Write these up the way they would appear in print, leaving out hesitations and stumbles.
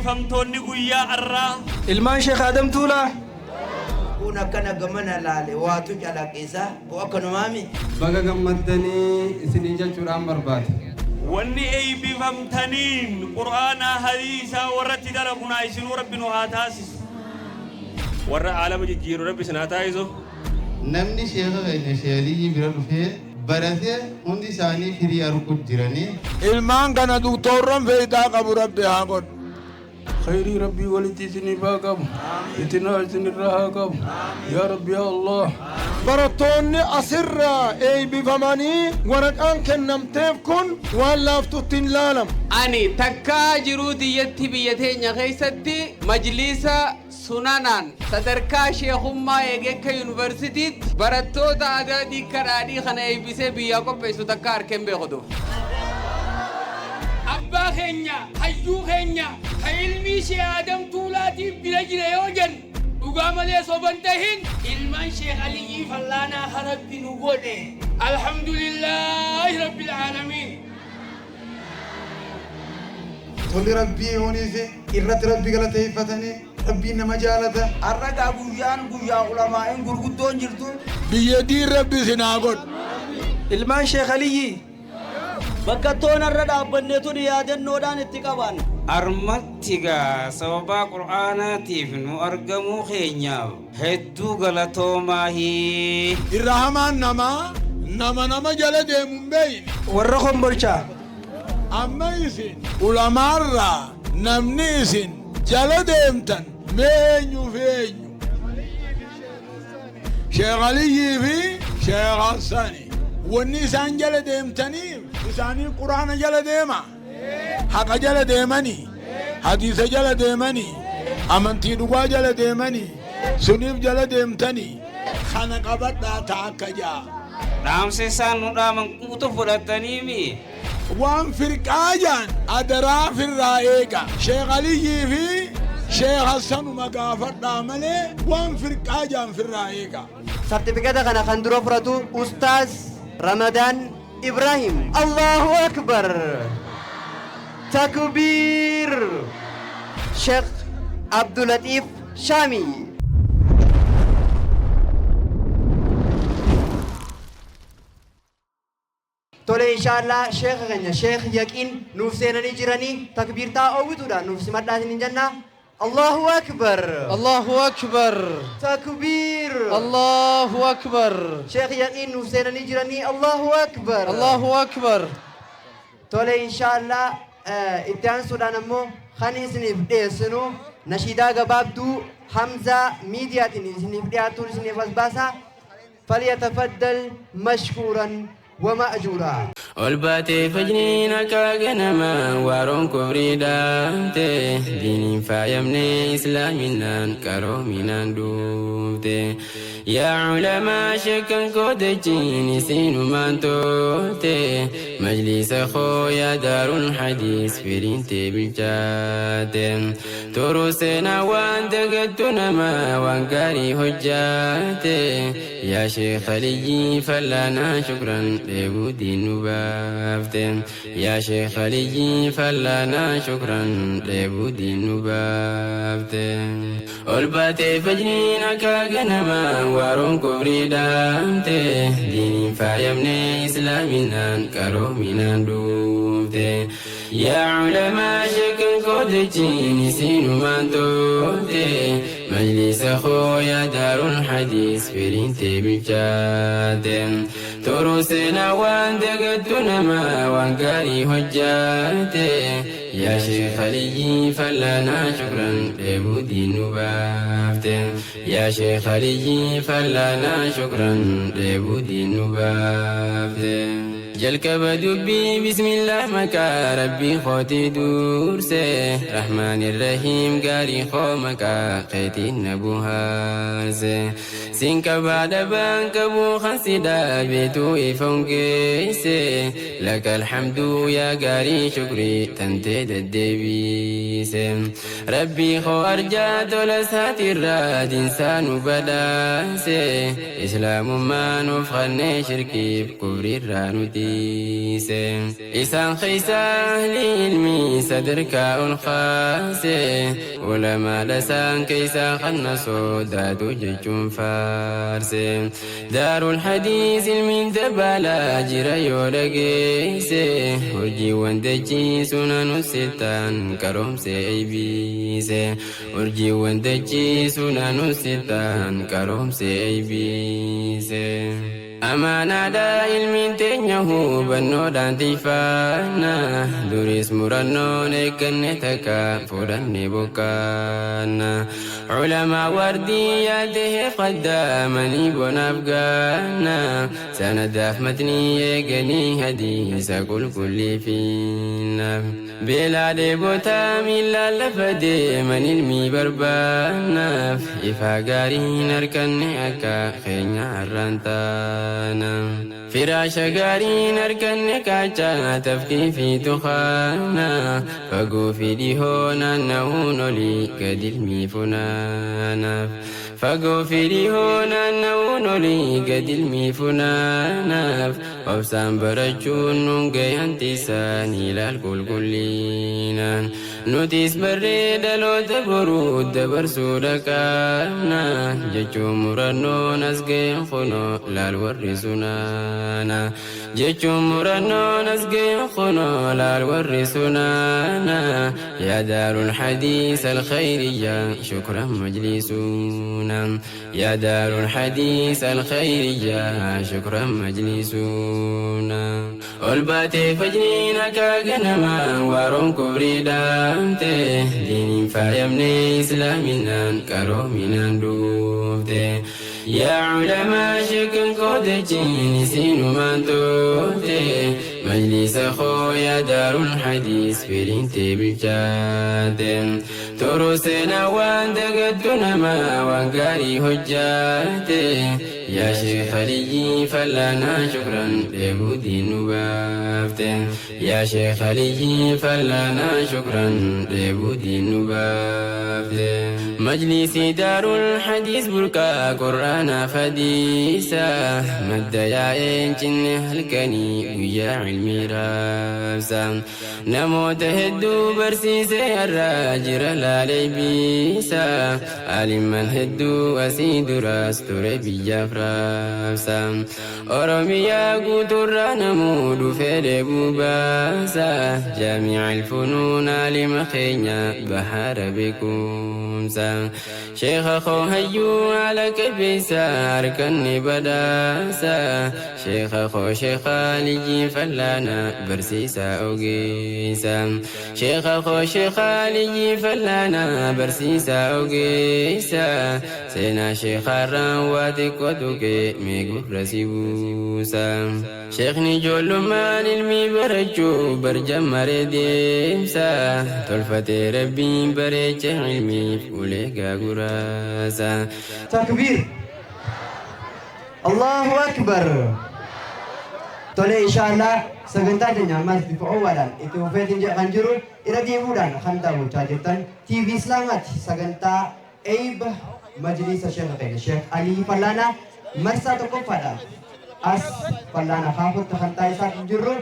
eebbifamtoonni guyyaa arraa ilmaan Sheekh Adam Tuulaa kun akkana gamana laale waatu calaqqisa ko akkanumaami baga gammaddanii isinii jechuudhaan barbaade wanni eebbifamtaniin qur'aana hadiisa warratti dalaguna isinuu rabbi nu haa taasisu warra aalama jijjiiru rabbi isin haa taasisu namni sheekha keenya sheelii bira dhufee barate hundi isaanii firii arguu jiranii ilmaan kana doktorran fayyidaa qabu rabbi haa godhu خيري ربي ولدي سني باقب اتنا سني راقب يا ربي يا الله براتوني أسرة أي بفماني ورقان كنمتيف كن ولافتو تنلالم أني تكاجرو ديتي بيتين غيستي مجلسة سنانان صدركا شيخوما يجيكا يونيفرسيتي براتو دادا دي كرادي خنا أي بيسي بياكو بيسو تكار كم بيخدو أبا خينيا حيو خينيا خيلمي شي آدم طولاتي بلجل يوجن وقام لي صبنتهن إلمان شيخ علي فلانا خرب نقوله الحمد لله رب العالمين تولي ربي هوني في إرت ربي قلته فتني ربي نما جالته arraga guyyaa ulamaa'in gurguddoon jirtu بيدي ربي سناقود ilmaan Sheekh Aliyyi بكتون الردى بنيتون يادنودان اتقابان أرمتيغا سببا قرآناتيف نو أرقمو خينياو هدو غلطو ماهي الرحمن نما جلد مبين ورخم برشا أما يسين علماء را نمني يسين جلد امتن مينيو فينيو شيخ علي في شيخ حساني والنسان جلد امتني لساني القرآن جلد اما حق جلد اماني حديث جلد اماني امنتي دقا جلد اماني سنيف جلد امتني خانق بدا تعكجا نام سيسان ندامن كوتو فرطنيمي وان فرقاجان ادرا في الرائقة شيخ علي في شيخ حسن مقافر دامني وان فرقاجان في الرائقة سرتيفيكاتا كان خندرو فراتو أستاذ رمضان إبراهيم الله أكبر تكبير شيخ عبد اللطيف شامي تولي إن شاء الله شيخ غنيا شيخ يقين نوفسينني جيراني تكبير تا أويتودا نوفسي مداتين جنة الله أكبر الله أكبر تكبير الله أكبر شيخ يقين نوفسينني جيراني الله أكبر الله أكبر تولي إن شاء الله اتيان سودان مو خاني سنيف ديسنو نشيدا غبابدو حمزة ميديا سنيف دياتو سنيف أسباسا فليتفضل مشكورا ومأجورا والباتي فجنينا كاغنما وارون كوريدا ديني فايمني إسلامنا كرومنا دوبتي يا علماء شكن كودجيني سينو مانتوتي مجلس خويا دار الحديث فرينتي بالجات تروسنا وان دقتنا ما وانكاري حجاتي يا شيخ علي فلنا شكرا لبودي نبافتن يا شيخ علي فلنا شكرا لبودي نبافتن والباتي فجنينا كاغنما وارون كوريدا ديني فايمني إسلامنا كرومنا دوبتي يا علماء شكن كودجيني سينو مانتوتي مجلس خويا دار الحديث فرينتي بالجات تروسنا وان دقتنا ما وانكاري حجاتي يا شيخ علي فلنا شكرا لبودي نبافتن يا شيخ علي فلنا شكرا لبودي نبافتن جلك بدبي بسم الله مكا ربي خوتي دورسي رحمن الرحيم قاري خو مكا قيتي نبوهازي سينك بعد بانك بو خسدا بيتو إفنكيسي لك الحمد يا قاري شكري تنتيد الدبيسي ربي خو أرجاد لسات الراد إنسان بداسي إسلام ما نفخني شركي بكبر الرانوتي بيسه إسان خيسان للمي صدرك الخاسه ولما لسان كيسا خنسو دادو جيجون فارسه دار الحديث من دبالا جرى يولقيسه ورجي واندجي سنن الستان كروم سيبيسه ورجي واندجي سنن الستان كروم سيبيسه أمانة دا علم تنيه بنو دانتيفانا دوريس مرنو نكن تكا فرن بكانا علماء وردياته قدامني بنفقانا سنداف متني يقني هديس كل فينا بلاد بوتام إلا لفدي من المي بربانا إفاقاري نركن أكا خينا الرنتانا فراش قاري نركن كاچا تفكي في تخانا فقو في ديهونا نهون لي كدلمي فنانا فقو في ديهونا نهون لي كدلمي فنانا وبسام برجون نونجي انتساني لالكل كلينا نوتيس بريد لو تبرود دبر سودكانا جيشو مرنو نسجي خنو لالورسونا جيشو مرنو نسجي خنو لالورسونا يا دار الحديث الخيرية شكرا مجلسونا يا دار الحديث الخيرية شكرا مجلسونا والباتي فجنينك غنما وارون كبريدامته دين فايمني إسلامنا كرومنا دوفته يا علماء شكن قدجين سينو مانتوته مجلس خويا دار الحديث في الانتي بالجاد ترسنا واندقدنا ما وانقاري هجاته يا شيخ علي فلنا شكرا لبودي نبافته يا شيخ علي فلنا شكرا لبودي نبافته مجلسي دار الحديث بركا قرآن فديسا مد يا إنجن هلكني ويا علمي رابسا نمو تهدو برسيسي الراجر لالي بيسا علم الهدو أسيد راس تربي فرابسا أرميا قدر نمود في بوباسا جامع الفنون لمخينا بحر بكم شيخ خوهيو على كبسا أركني بداسا شيخ خو شيخ علي فلانا برسيسا أوغيسا شيخ خو شيخ علي فلانا برسيسا أوغيسا سينا شيخ الرواتي كودوكي ميقو رسيبوسا شيخني جولو مان المي برجو برجم ديمسا تلفتي ربي بريج علمي فوليقا قراسا تكبير الله أكبر تولي إن شاء الله سجنتا جنيا ماس بفعوالا إتو فيتين جا خنجرو إرادي مودان خنتا وجاجتان تي في سلامات سجنتا أيب مجلس الشيخ الشيخ علي فلانا مرسا تكفادا أس فلانا خافت خنتا إسا خنجرو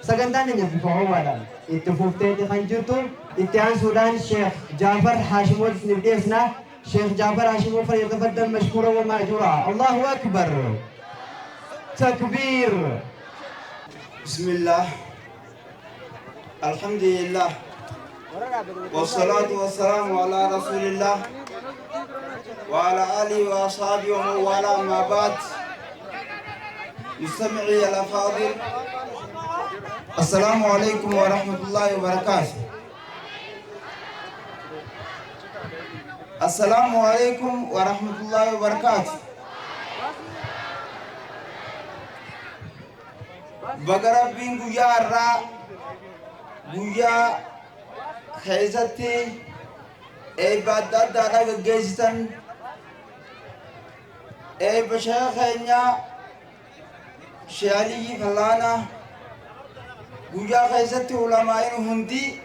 سجنتا جنيا بفعوالا إتو فيتين خنجرتو إتيان سودان شيخ جعفر هاشمود نبديسنا شيخ جعفر هاشمود فليتفضل مشكورا ومأجورا الله أكبر تكبير بسم الله الحمد لله والصلاة والسلام على رسول الله وعلى آله وأصحابه ومن والاه ما بعد مستمعي الأفاضل السلام عليكم ورحمة الله وبركاته السلام عليكم ورحمة الله وبركاته بقربين قويا الرا قويا خيزتي اي بعدد دادا قيستن اي بشاخينيا شيالي فلانا قويا خيزتي علماء هندي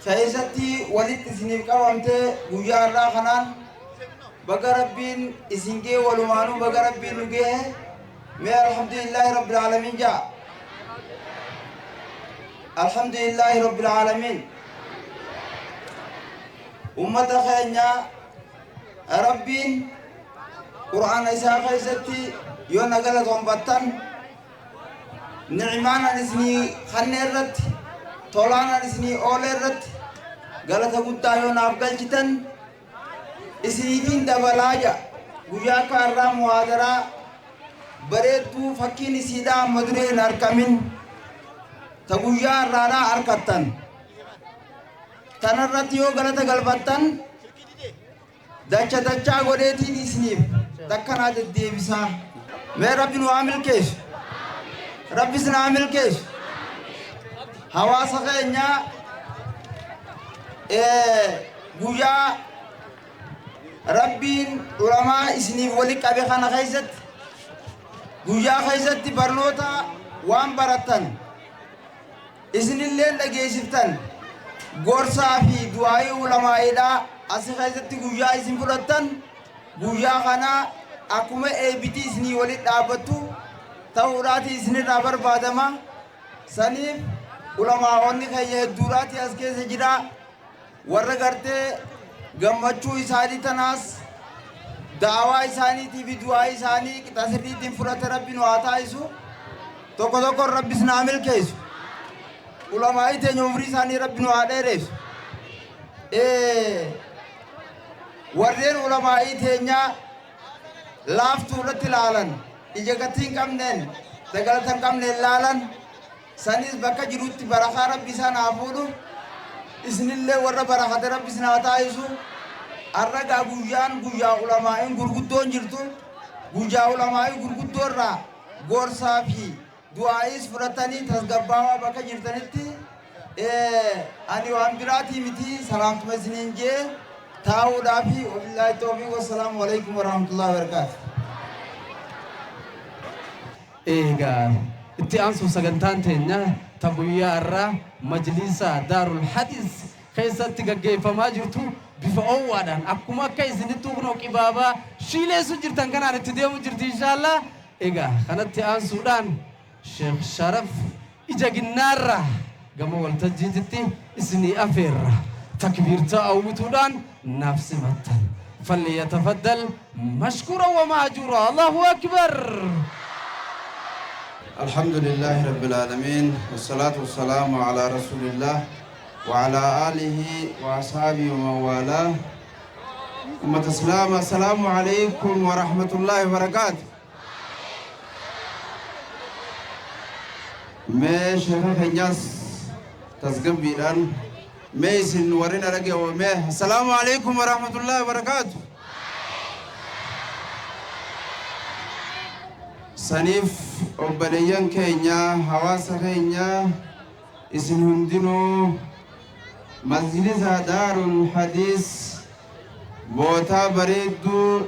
خيزتي ولد سنيف قوامته قويا الرا خنان بقربين اسنجي ولمانو بقربين نجيه ما الحمد لله رب العالمين جاء alhamdulillahi rabbil alamin ummata keenya rabbiin qur'aana isaa keessatti yoo nagala toonbattan ni'imaanan isinii kanneen irratti tolaanan isinii oole irratti galata guddaa yoo naaf galchitan isiniitiin dabalaa jira guyyaa akka har'aa muhaadaraa bareedduu fakkiin isiidhaa amma duree hin argamin ta guyyaa har'aadhaa harkattan tanarratti yoo galata galfattan dachaa godheetiin isiniif takkanaa deddeebisaa mee rabbi nu haa milkeessu rabbi isin haa milkeessu hawaasa keenya guyyaa rabbiin ulamaa isiniif wali qabe kana keessatti guyyaa keessatti barnoota waan barattan isinillee dhageessiftan gorsaa fi du'aayii ulamaa'idhaa asi keessatti guyyaa isin fudhattan guyyaa kana akkuma eebbitii isinii walitti dhaabbattu ta'uudhaati isinirraa barbaadama saniif ulamaa'onni keenya hedduudhaati as keessa jira warra gartee gammachuu isaanii tanaas daawaa isaaniitii fi du'aa isaanii qixa sirriitiin fudhate rabbi nu haa taasisu tokko tokko rabbis naa milkeessu ulamaa'ii teenya umrii isaanii rabbi nu haa dheeressu warreen ulamaa'ii teenya laaftuu irratti ilaalan ija gatii hin qabneen dagalata hin qabneen ilaalan sanis bakka jirutti barakaa rabbi isaan haa fuudhu isinillee warra barakate rabbi isin haa taasisu arragaa guyyaan guyyaa ulamaa'iin gurguddoon jirtu guyyaa ulamaa'iin gurguddoo irraa gorsaa fi du'aayis fudhatanii tasgabbaawaa bakka jirtanitti ani waan biraatii miti salaamtuma isiniin jee taa'uudhaa fi wabillaahi tawfiiq wassalaamu alaikum warahmatullahi wabarakaatu. Egaa itti aansuuf sagantaan teenya ta guyyaa irraa majlisa daarul hadis keessatti gaggeeffamaa jirtu bifa owwaadhaan akkuma akka isinitti kunoo qibaabaa shiileessu jirtan kanaan itti deemu jirti inshaallah. Egaa kanatti aansuudhaan Sheekh Sharaf ija ginnaarra gama waltajjiititti isinii afeerra takbiirta awwituudhaan naaf simattan falyatafaddal mashkuran wa maajuura. Allahu akbar. الحمد لله رب العالمين والصلاة والسلام على رسول الله وعلى آله وأصحابه ومن والاه أمة الإسلام السلام عليكم ورحمة الله وبركاته. ما شيخ خنياس تسقم بيران ما يسن ورنا رجع وما السلام عليكم ورحمة الله وبركاته. saniif obboleeyyan keenya hawaasa keenya isin hundinuu majlisa daarul hadiis bootaa bareedduu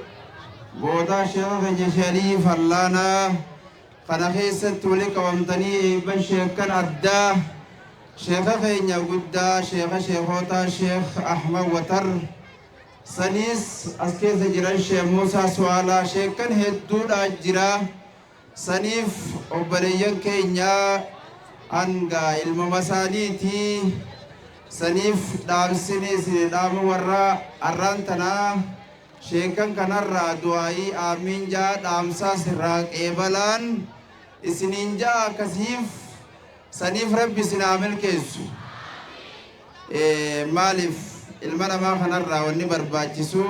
bootaa sheekha keenya Shariif Fallaanaa kana keessatti walitti qabamtanii eebban sheekan addaa sheekha keenya guddaa sheekhotaa Sheekh Ahmad Watar saniis as keessa jiran Sheekh Muusaa Suwaalaa sheekan hedduudha jira. saniif obboleeyyan keenya hanga ilma masaaniitii saniif dhaamsinis dhaama warra arraan tanaa sheekan kanarraa du'aayii aamiin jaa dhaamsaas irraa qeebalaan isiniin jaa akkasiif saniif rabbi isin haa milkeessu. Maaliif ilma namaa kanarraa wanni barbaachisu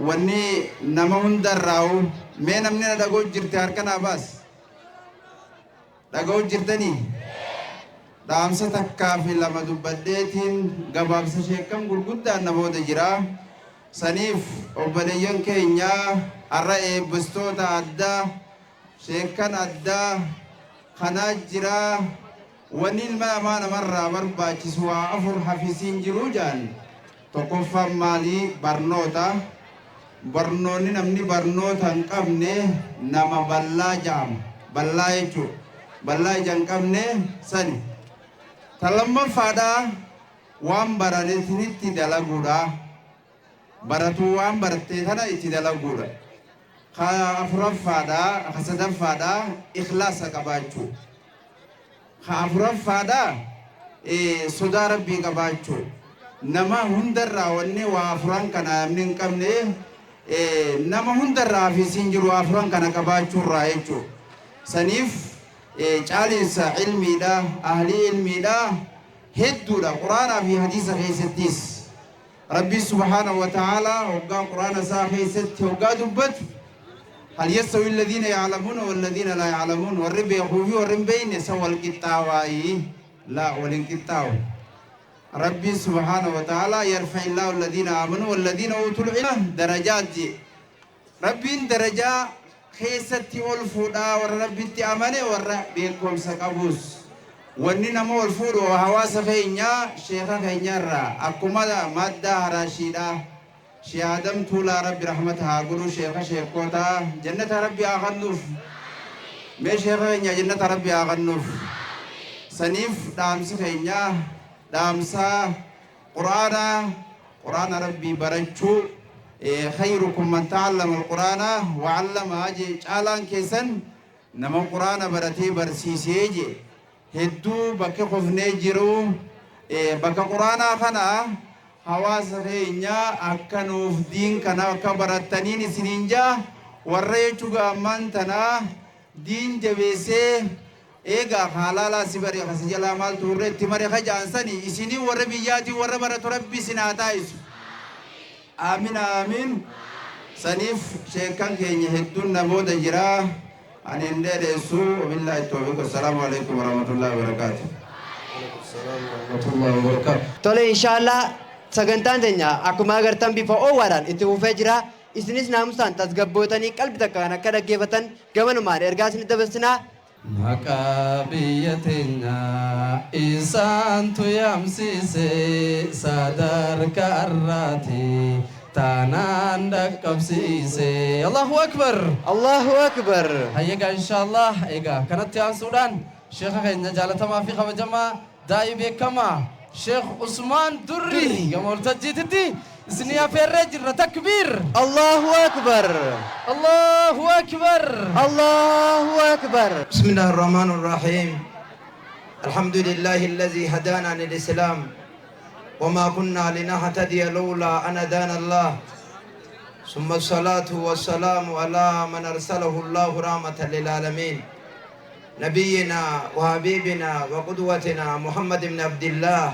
wanni nama hundarraa'u mee namni na dhagoo jirte harka naa baas dhagoo jirtanii dhaamsa takkaa fi lama dubbadheetiin gabaabsa sheekan gurguddaan namoota jira saniif obboleeyyan keenya har'a eebbistoota addaa sheekan addaa kanaa jira wanni ilma namaa namarraa barbaachisu waa afur hafisiin jiruu jaan tokkoffaan maalii barnoota barnoonni namni barnoota hin qabne nama ballaa jaama ballaa jechuudha ballaa ija hin qabne sani ta lammaffaadhaa waan baratanitti dalaguudha baratuu waan barattee tana itti dalaguudha ka afuraffaadhaa ka sadaffaadhaa ikhlaasa qabaachuu afuraffaadha sodaa rabbii qabaachuu nama hundarraa wanni waa afuran kana namni hin qabne nama hundarraa fi siin jiru afuran kana qabaachuurraa jechuu saniif caalinsa ilmiidha ahlii ilmiidha hedduudha quraanaa fi hadiisa keessattis rabbii subhaanahu wa ta'aalaa hoggaa quraana isaa keessatti hoggaa dubbatu هل يستوي الذين يعلمون والذين لا يعلمون والرب يخوفي والرب بين سوى القطاوي لا والانقطاع ربي سبحانه وتعالى يرفع الله الذين آمنوا والذين أوتوا العلم درجات ربي درجة خيستي والفودا والرب تأمنه والرب بيكم سكابوس وننا مو الفود وهواس خينيا شيخ خينيا را أكمل مادة رشيدة شيخ آدم طول ربي رحمتها قولوا شيخ كوتا جنة ربي أغنوف ما شيخ خينيا جنة ربي أغنوف سنيف دامس خينيا دامسا قرآن ربي برجو خيركم من تعلم القرآن وعلم أجي چالان كيسن نما قرآن برتي برسيسي جي هدو بك خفني جرو بك قرآن خنا حواس خينيا أكنوف دين كنا كبرتنين سنينجا ورّيچوغا منتنا دين جبسي إيجا حلالا سبري خسجلا مال تورة تمري خجانسني إسني وربياتي وربرة ربي سناتايس آمين آمين سنيف شيكان كيني هدون نبود جرا أن يندر يسوع وبالله التوفيق السلام عليكم ورحمة الله وبركاته. السلام ورحمة الله وبركاته. Tole inshallah sagantaan teenya akkuma agartan bifa oowwaadhaan itti fufee jira. Isinis naamusaan tasgabbootanii qalbii takkaan akka dhaggeeffatan gamanumaan ergaa isin dabarsinaa. Maqaa biyya teenya isaantu yaamsise sadarkaa irraati taanaan dhaqqabsiise. Allahu akbar. Allahu akbar. Hayyagaa inshallah egaa kanatti aansuudhaan sheekha keenya jaalatamaa fi kabajamaa daa'ii beekamaa Sheekh Usmaan Durri gama waltajjiititti isinii affeerree jirra takbiir. Allahu akbar. Allahu akbar. Allahu akbar. بسم الله الرحمن الرحيم الحمد لله الذي هدانا للإسلام وما كنا لنهتدي لولا أن هدانا الله ثم الصلاة والسلام على من أرسله الله رحمة للعالمين نبينا وحبيبنا وقدوتنا محمد بن عبد الله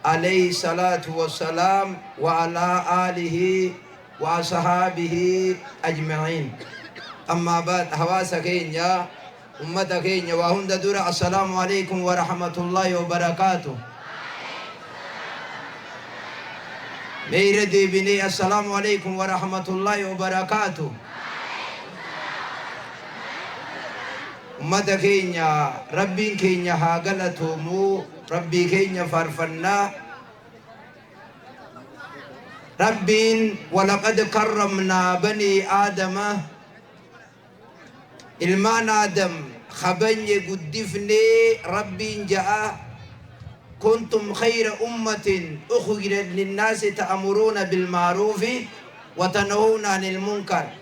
عليه الصلاة والسلام وعلى آله وأصحابه أجمعين أما بعد حواسك يا أمتك يا وهند دور السلام عليكم ورحمة الله وبركاته ميردي بني السلام عليكم ورحمة الله وبركاته أمتك يا ربي كينيا هاغلتومو ربي كينيا فرفنا ربين ولقد كرمنا بني آدم ilmaan Adam khabanye guddifne rabbiin ja'a kuntum khayra ummatin ukhrijat linnasi ta'muruna bil ma'rufi wa tanhawna 'anil munkar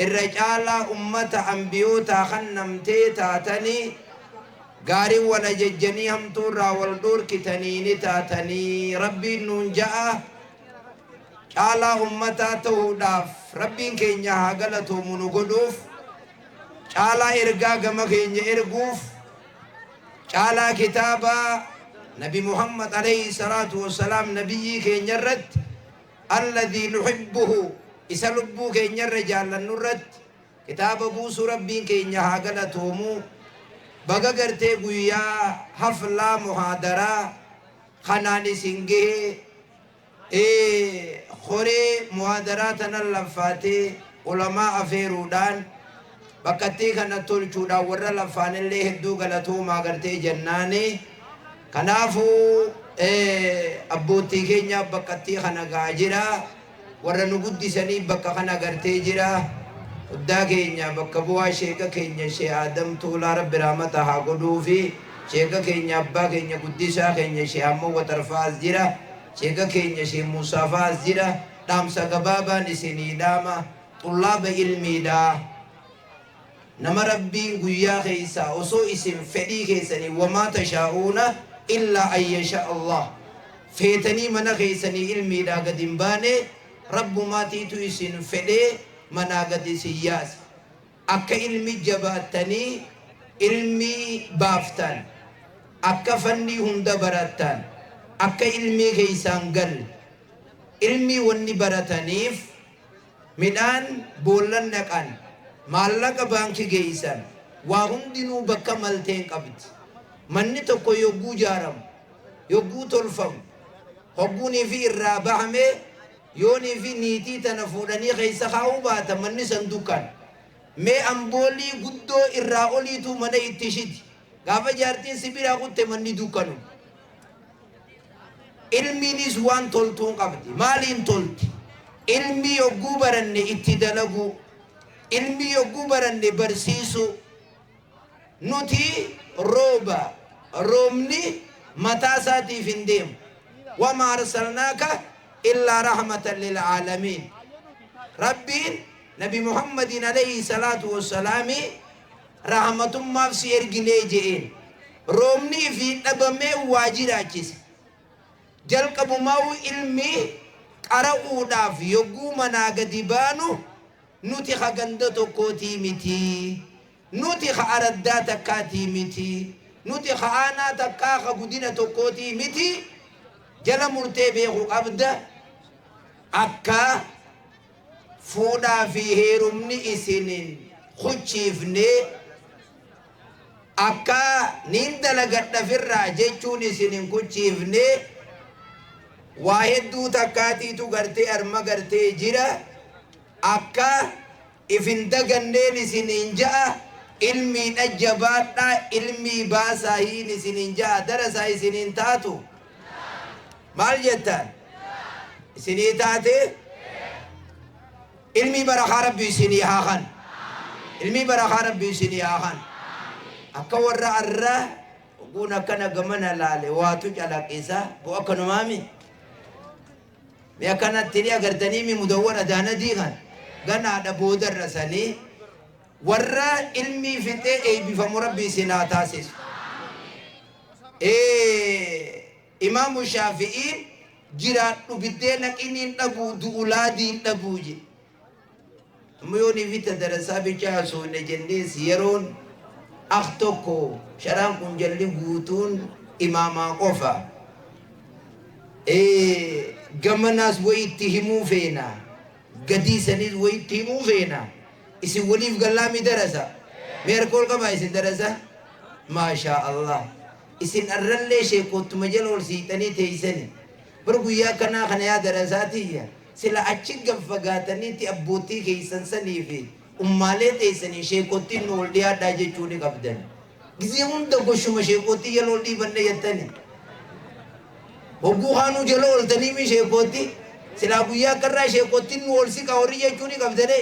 irra caala ummata anbiyoota kannamtee taatanii gaarii wala jejjanii hamtuurraa wal dhorkitanii taatanii rabbiin nuun ja'a caala ummataa ta'uudhaaf rabbiin keenya haa galatoomu nu godhuuf caala ergaa gama keenya erguuf caala kitaaba nabi Muhammad alayhi salatu wassalaam nabiyyi keenya irratti alladhi nuhibbuhu isa lubbuu keenya irra jaallannu irratti kitaaba buusuu rabbiin keenya haa galatoomu baga gartee guyyaa haflaa muhaadaraa kanaan isin gahe horee muhaadaraa tanan laffaatee ulamaa afeeruudhaan bakkattii kana tolchuudhaan warra lafaanillee hedduu galatoomaa gartee jennaani kanaafuu abbootii keenya bakkattii kana gaa jira warra nu guddisanii bakka kana gartee jira guddaa keenya bakka bu'aa sheeka keenya shee Adam Tuulaa rabbi rahmata haa godhuu fi sheeka keenya abbaa keenya guddisaa keenya shee ammoo Watarfaas jira sheeka keenya shee Musaafaas jira dhaamsa gabaabaan isinii dhaama xullaaba ilmiidhaa nama rabbiin guyyaa keessa osoo isin fedhii keessanii wamaa tashaa'uuna illaa an yashaa Allah feetanii mana keessanii ilmiidhaa gad hin baane rabbumaatiitu isin fedhee manaa gad isin yaase akka ilmi jabaattanii ilmi baaftan akka fanni hunda barattan akka ilmi keessaan gal ilmi wanni barataniif midhaan boollan naqan maallaqa baankii geessan waa hundinuu bakka malteen qabdi manni tokko yogguu jaaramu yogguu tolfamu hogguunii fi irraa bahame yoonii fi niitii tana fuudhanii keessa kaa'uu baata manni san dukkan mee amboolii guddoo irraa oliitu mana itti shiti gaafa jaartiin sibiraa kutte manni dukkanu ilmiinis waan toltuun qabdi maaliin tolti ilmi yogguu baranne itti dalagu ilmi yogguu baranne barsiisu nuti roobni mataa isaatiif hin deemu wama arsalnaaka illaa rahmatan lilcaalamiin rabbiin nabi muhammadin alayhi salaatu wassalaami rahmatummaaf si erginee je'een roobnii fi dhabamee waa jiraachise jalqabumaa'u ilmi qara'uudhaaf yogguu manaa gadi baanu nuti ka ganda tokkootii miti nuti ka araddaa takkaatii miti nuti ka aanaa takkaa ka gudina tokkootii miti jala murtee beeku qabda akka fuudhaa fi heerumni isinin kuchiifne akka nin dalagadhafirraa jechuun isinin kuchiifne waa hedduu takkaatiitu gartee arma gartee jira akka ifin daganneen isinin ja'a ilmii dhajjabaadha ilmii baasaa hiin isinin ja'a darasaa isinin taatu maal jettaan isinii taate ilmii barakaa rabbii isinii haakan ilmii barakaa rabbii isinii haakan akka warra arraa oguun akkana gamana laale waatu calaqisa bo akkanumaami mi akkanatti ni agartanii mi mudawwan adaana diikan ganaadha boodarra sanii warra ilmii fixee eebbifamu rabbii isinaa taasisu imaamu shaafi'iin jiraadhu biddeen naqiniin dhabuu du'ulaadiin dhabuu je yoonii fi darasaa bichaa suune jennees yeroon ak tokko sharaan kun jalli guutuun imaamaa qofa gamanaas wayitti himuu feena gadiisaniis wayitti himuu feena isin waliif gallaami darasa meerkool qabaa isin darasa maashaa Allah isin arrallee sheekottuma jala ol siixanii teeysani bar guyyaa kanaa kana yaa darasaatiyya sila achi gaffagaataniitti abbootii keeysan sanii fi ummaalee teeysanii sheekottiin nu ol dhiyaadhaa jechuu ni qabdan gizee hunda goshuma sheekottii jala ol dhiibanne jettani hogguu haanuu jala oltanii mi sheekottii silaa guyyaa karraa sheekottiin nu ol siqa horii jechuu ni qabdane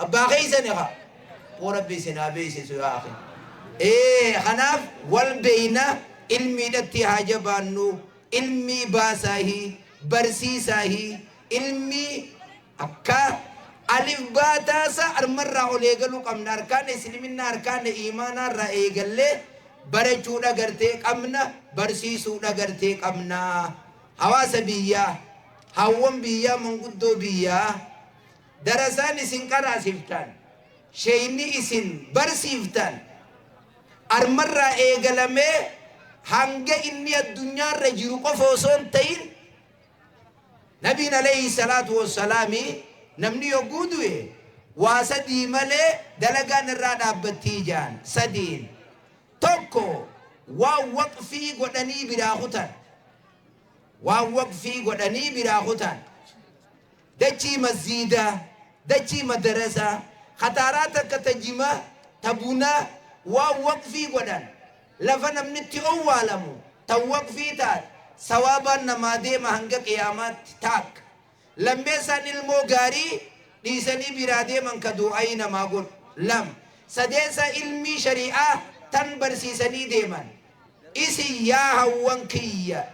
abbaa keeysani ha oo rabbi isin haa beeysisu yaa akhi kanaaf wal beeyna ilmiidhatti haa jabaannu ilmii baasaahi barsiisaahi ilmii akka alif baataasa armarraa ol eegaluu qabna arkaan isliminnaa arkaan iimaanaarraa eegallee barachuudha gartee qabna barsiisuudha gartee qabna hawaasa biyyaa hawwan biyyaa manguddoo biyyaa darasaan isin qaraasiftan sheeyni isin barsiiftan armarraa eegalamee hanga inni addunyaarra jiru qofa osoo hin ta'in nabiin alayhi salaatu wassalaami namni yogguu du'e waa sadii malee dalagaan irraa dhaabbattii jaan sadiin tokko waan waqfii godhanii biraa kutan waan waqfii godhanii biraa kutan dachii masjiida dachii madarasa khataaraa takka tajima tabunaa waan waqfii godhan lafa namnitti owwaalamu tan waqfii taat sawaabaan namaa deema hanga qiyaamaatti taak lammeessaan ilmoo gaarii dhiisanii biraa deeman ka du'ayi namaa godhu lam sadeessa ilmii shari'aa tan barsiisanii deeman isin yaa hawwan kiyya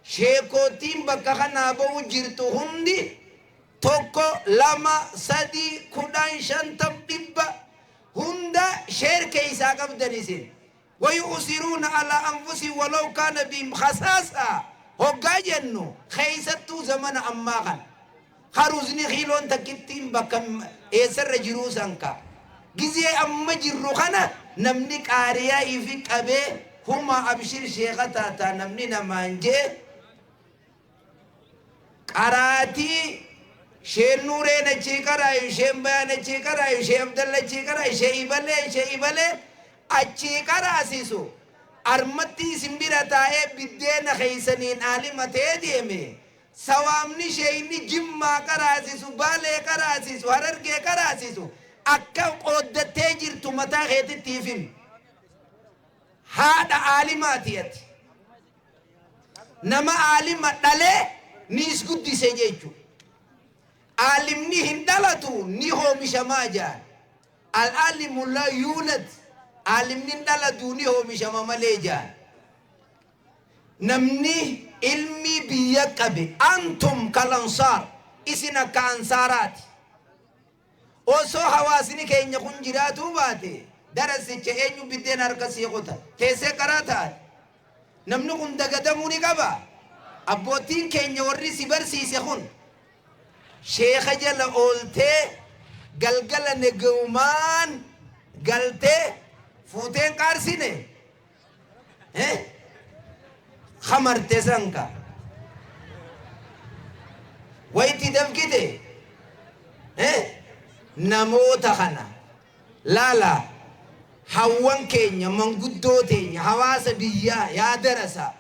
sheekootiin bakka kanaa ba'u jirtu hundi tokko lama sadii 10 50 dhibba هندا شير كيسا قبدنسين ويؤثرون على أنفسهم ولو كان بهم خصاصة هقا جنو خيستو زمن أماغا خروزني خيلون تكتين بكم إيسر جروسانكا جزي أما جروخنا نمنك آريا إفك أبي هما أبشر شيختا نمني نمانجي قراتي شين نورين أشيكرايو شين بيان أشيكرايو شين عبدالله أشيكرايو شين إبالي أشيكراسيسو أرمتي سمبيرا تاي بدينا خيسانين عالمة ديمي سوامني شيني جمع كراسيسو بالي كراسيسو هررقي كراسيسو أكا قد تجير تمتا خيط التيفين هذا عالماتيات نما عالمات دالي نيس قد سيجيجو عالمني هندالتو نيهو مشماجا العالم لا يولد عالمني هندالتو نيهو مشماماليجا نمني علمي بيكبي أنتم كالانصار إسنا كأنصارات وسو حواسني كأن يكون جراتو باتي درس كأنه بدين أركسي قطع كيسة كراتات نمنو كن دقدموني كبا أبوتين كأن يوري سبرسي سيخون شيخ جل أولتي قلقل نقومان قلتي فوتين كارسيني خمر تسانكا ويتي دفكتي نموتا خنا لا حوان كينيا منقودو تينيا حواس بيا يا درسا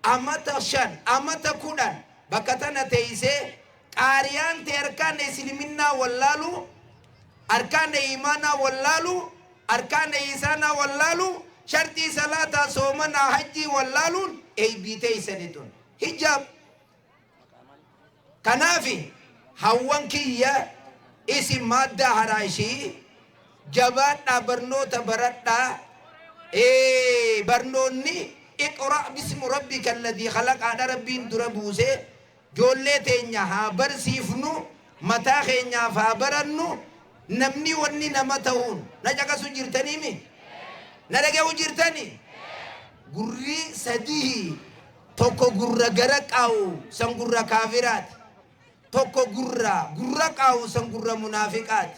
أمتا شان أمتا كودان بكتنا تيسي قاريان تيركان إسلامنا واللالو أركان إيمانا واللالو أركان إيسانا واللالو شرطي صلاة صومنا حجي واللالو أي بيتي سنتون حجاب كنافي حوان كيا اسم مادة هراشي جبات برنوتا برتا برنوني اقرأ باسم ربك الذي خلق على ربي دربوسه جولتينيا هابر سيفنو متاخينيا فابرنو نمني وني نمتهون نجاك سجرتني مي نرجع وجرتني غري سديه توكو غرا غرق أو سنغرا كافرات توكو غرا غرق أو سنغرا منافقات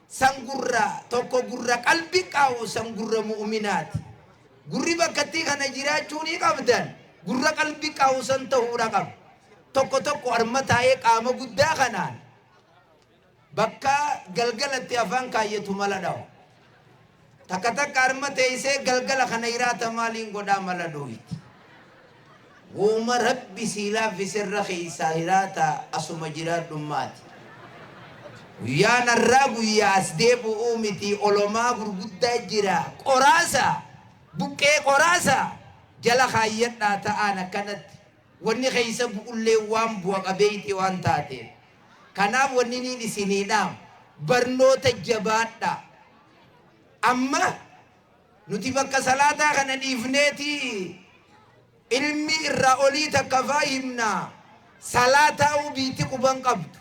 سنغرا توكو غرا قلبك أو سنغرا مؤمنات غري بكتي خنا جراچوني قبدان غرا قلبك أو سنتهورا قب توكو أرمتاي قام غدا خنان بكا غلغلت أفان كايتو ملداو تكتك أرمتاي سي غلغل خنيرات مالين غدا ملدويت وما ربي سيلا في سر خيسا هراتا أسو مجرات دمات ويا نرابو يا أسديبو أومتي أولوما غرغدا جرا قراسا بكي قراسا جلا خايتنا تانا كانت وني خيسا بقولي وام بوك أبيتي وانتاتي كنا ونيني دي سنينام برنو تجباتا أما نتبقى صلاة خنا ديفنيتي ilmi irra olii takka faahimna salaata ubiiti quban qabdu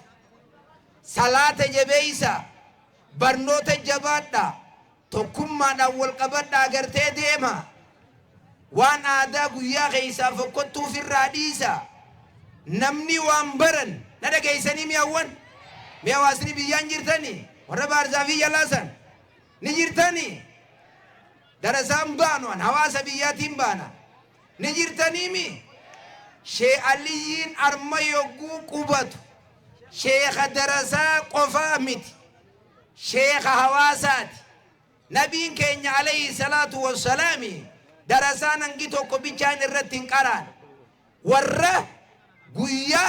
salaata jabeeysa barnoota jabaadha tokkummaadhaan wal qabadhaa agartee deema waan aadaa guyyaa keessaa fokkottuu ofirraa dhiisa namni waan baran na dhageessanii mi'awwan mi'awaasni biyyaan jirtanii warra baarzaafii jalaasan ni jirtanii darasaan baanuan hawaasa biyyaatiin baana نجرتنيمي شيء عليين أرمى يقو قبط شيخ درسا قفامت شيخ هواسات نبي كين عليه الصلاة والسلام درسا ننجتو كبيشان الرتين قران ورّا قويا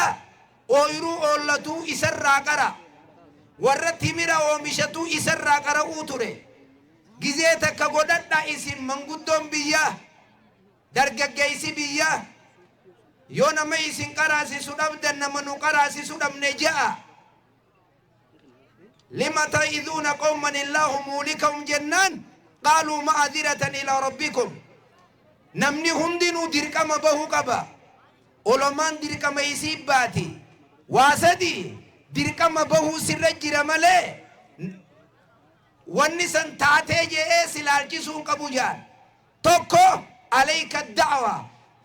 اويرو اولتو إسر قرا ورّا تيميرا ومشتو إسر قرا اوتوري جزيتك قدرنا اسم منقدون بيا dargaggeessi biyya yoo nama isin qaraasisu dhabdan nama nu qaraasisu dhabne ja'a lima ta'idhuuna qawman illaahu muulikahum jennaan qaaluu ma'adiratan ilaa rabbikum namni hundinuu dirqama bahuu qaba olomaan dirqama isii baati waa sadii dirqama bahuu sirra jira malee wanni san taatee jee silaalchisuun qabu jaan tokko alayka da'wa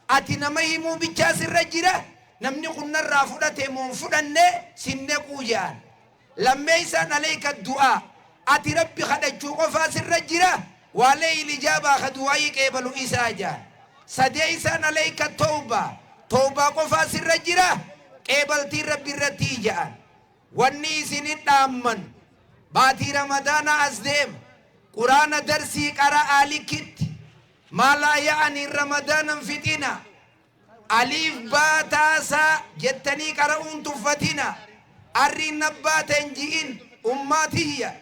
ati nama himuu bichaa sirra jira namni kunnarraa fudhate moo fudhanne sinne quujaan lammeeysan alayka du'a ati rabbi kadhachuu qofaa sirra jira waalee ilijabaa ka du'aayii qeebalu isaa jaan sadeeysan alayka tawbaa qofaa sirra jira qeebaltii rabbi irratti jaan wanni isinit dhaamman baatii ramadaana as deem quraana darsii qara'aa likitti maalaa ya'anii ramadaanan fixina aliif baataasaa jettanii qara'uun tuffatina arriin nabbaateen ji'in ummaatiyya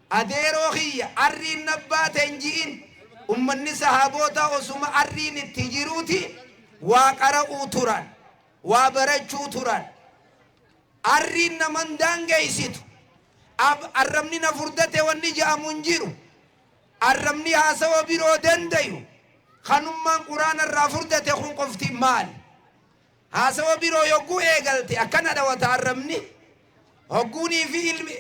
adeeroo kiyya arriin nabbaateen ji'in ummanni sahaabota osuma arriin itti jiruuti waa qara'uu turan waa barachuu turan arriin naman daangeysitu arrabni na furdate wanni ja'amun jiru arrabni haasawa biroo dandayu kanummaan quraana irraa furdate kun qofti maali haasawa biroo yogguu eegalte akkana dhawata arrabni hogguunii fi ilmi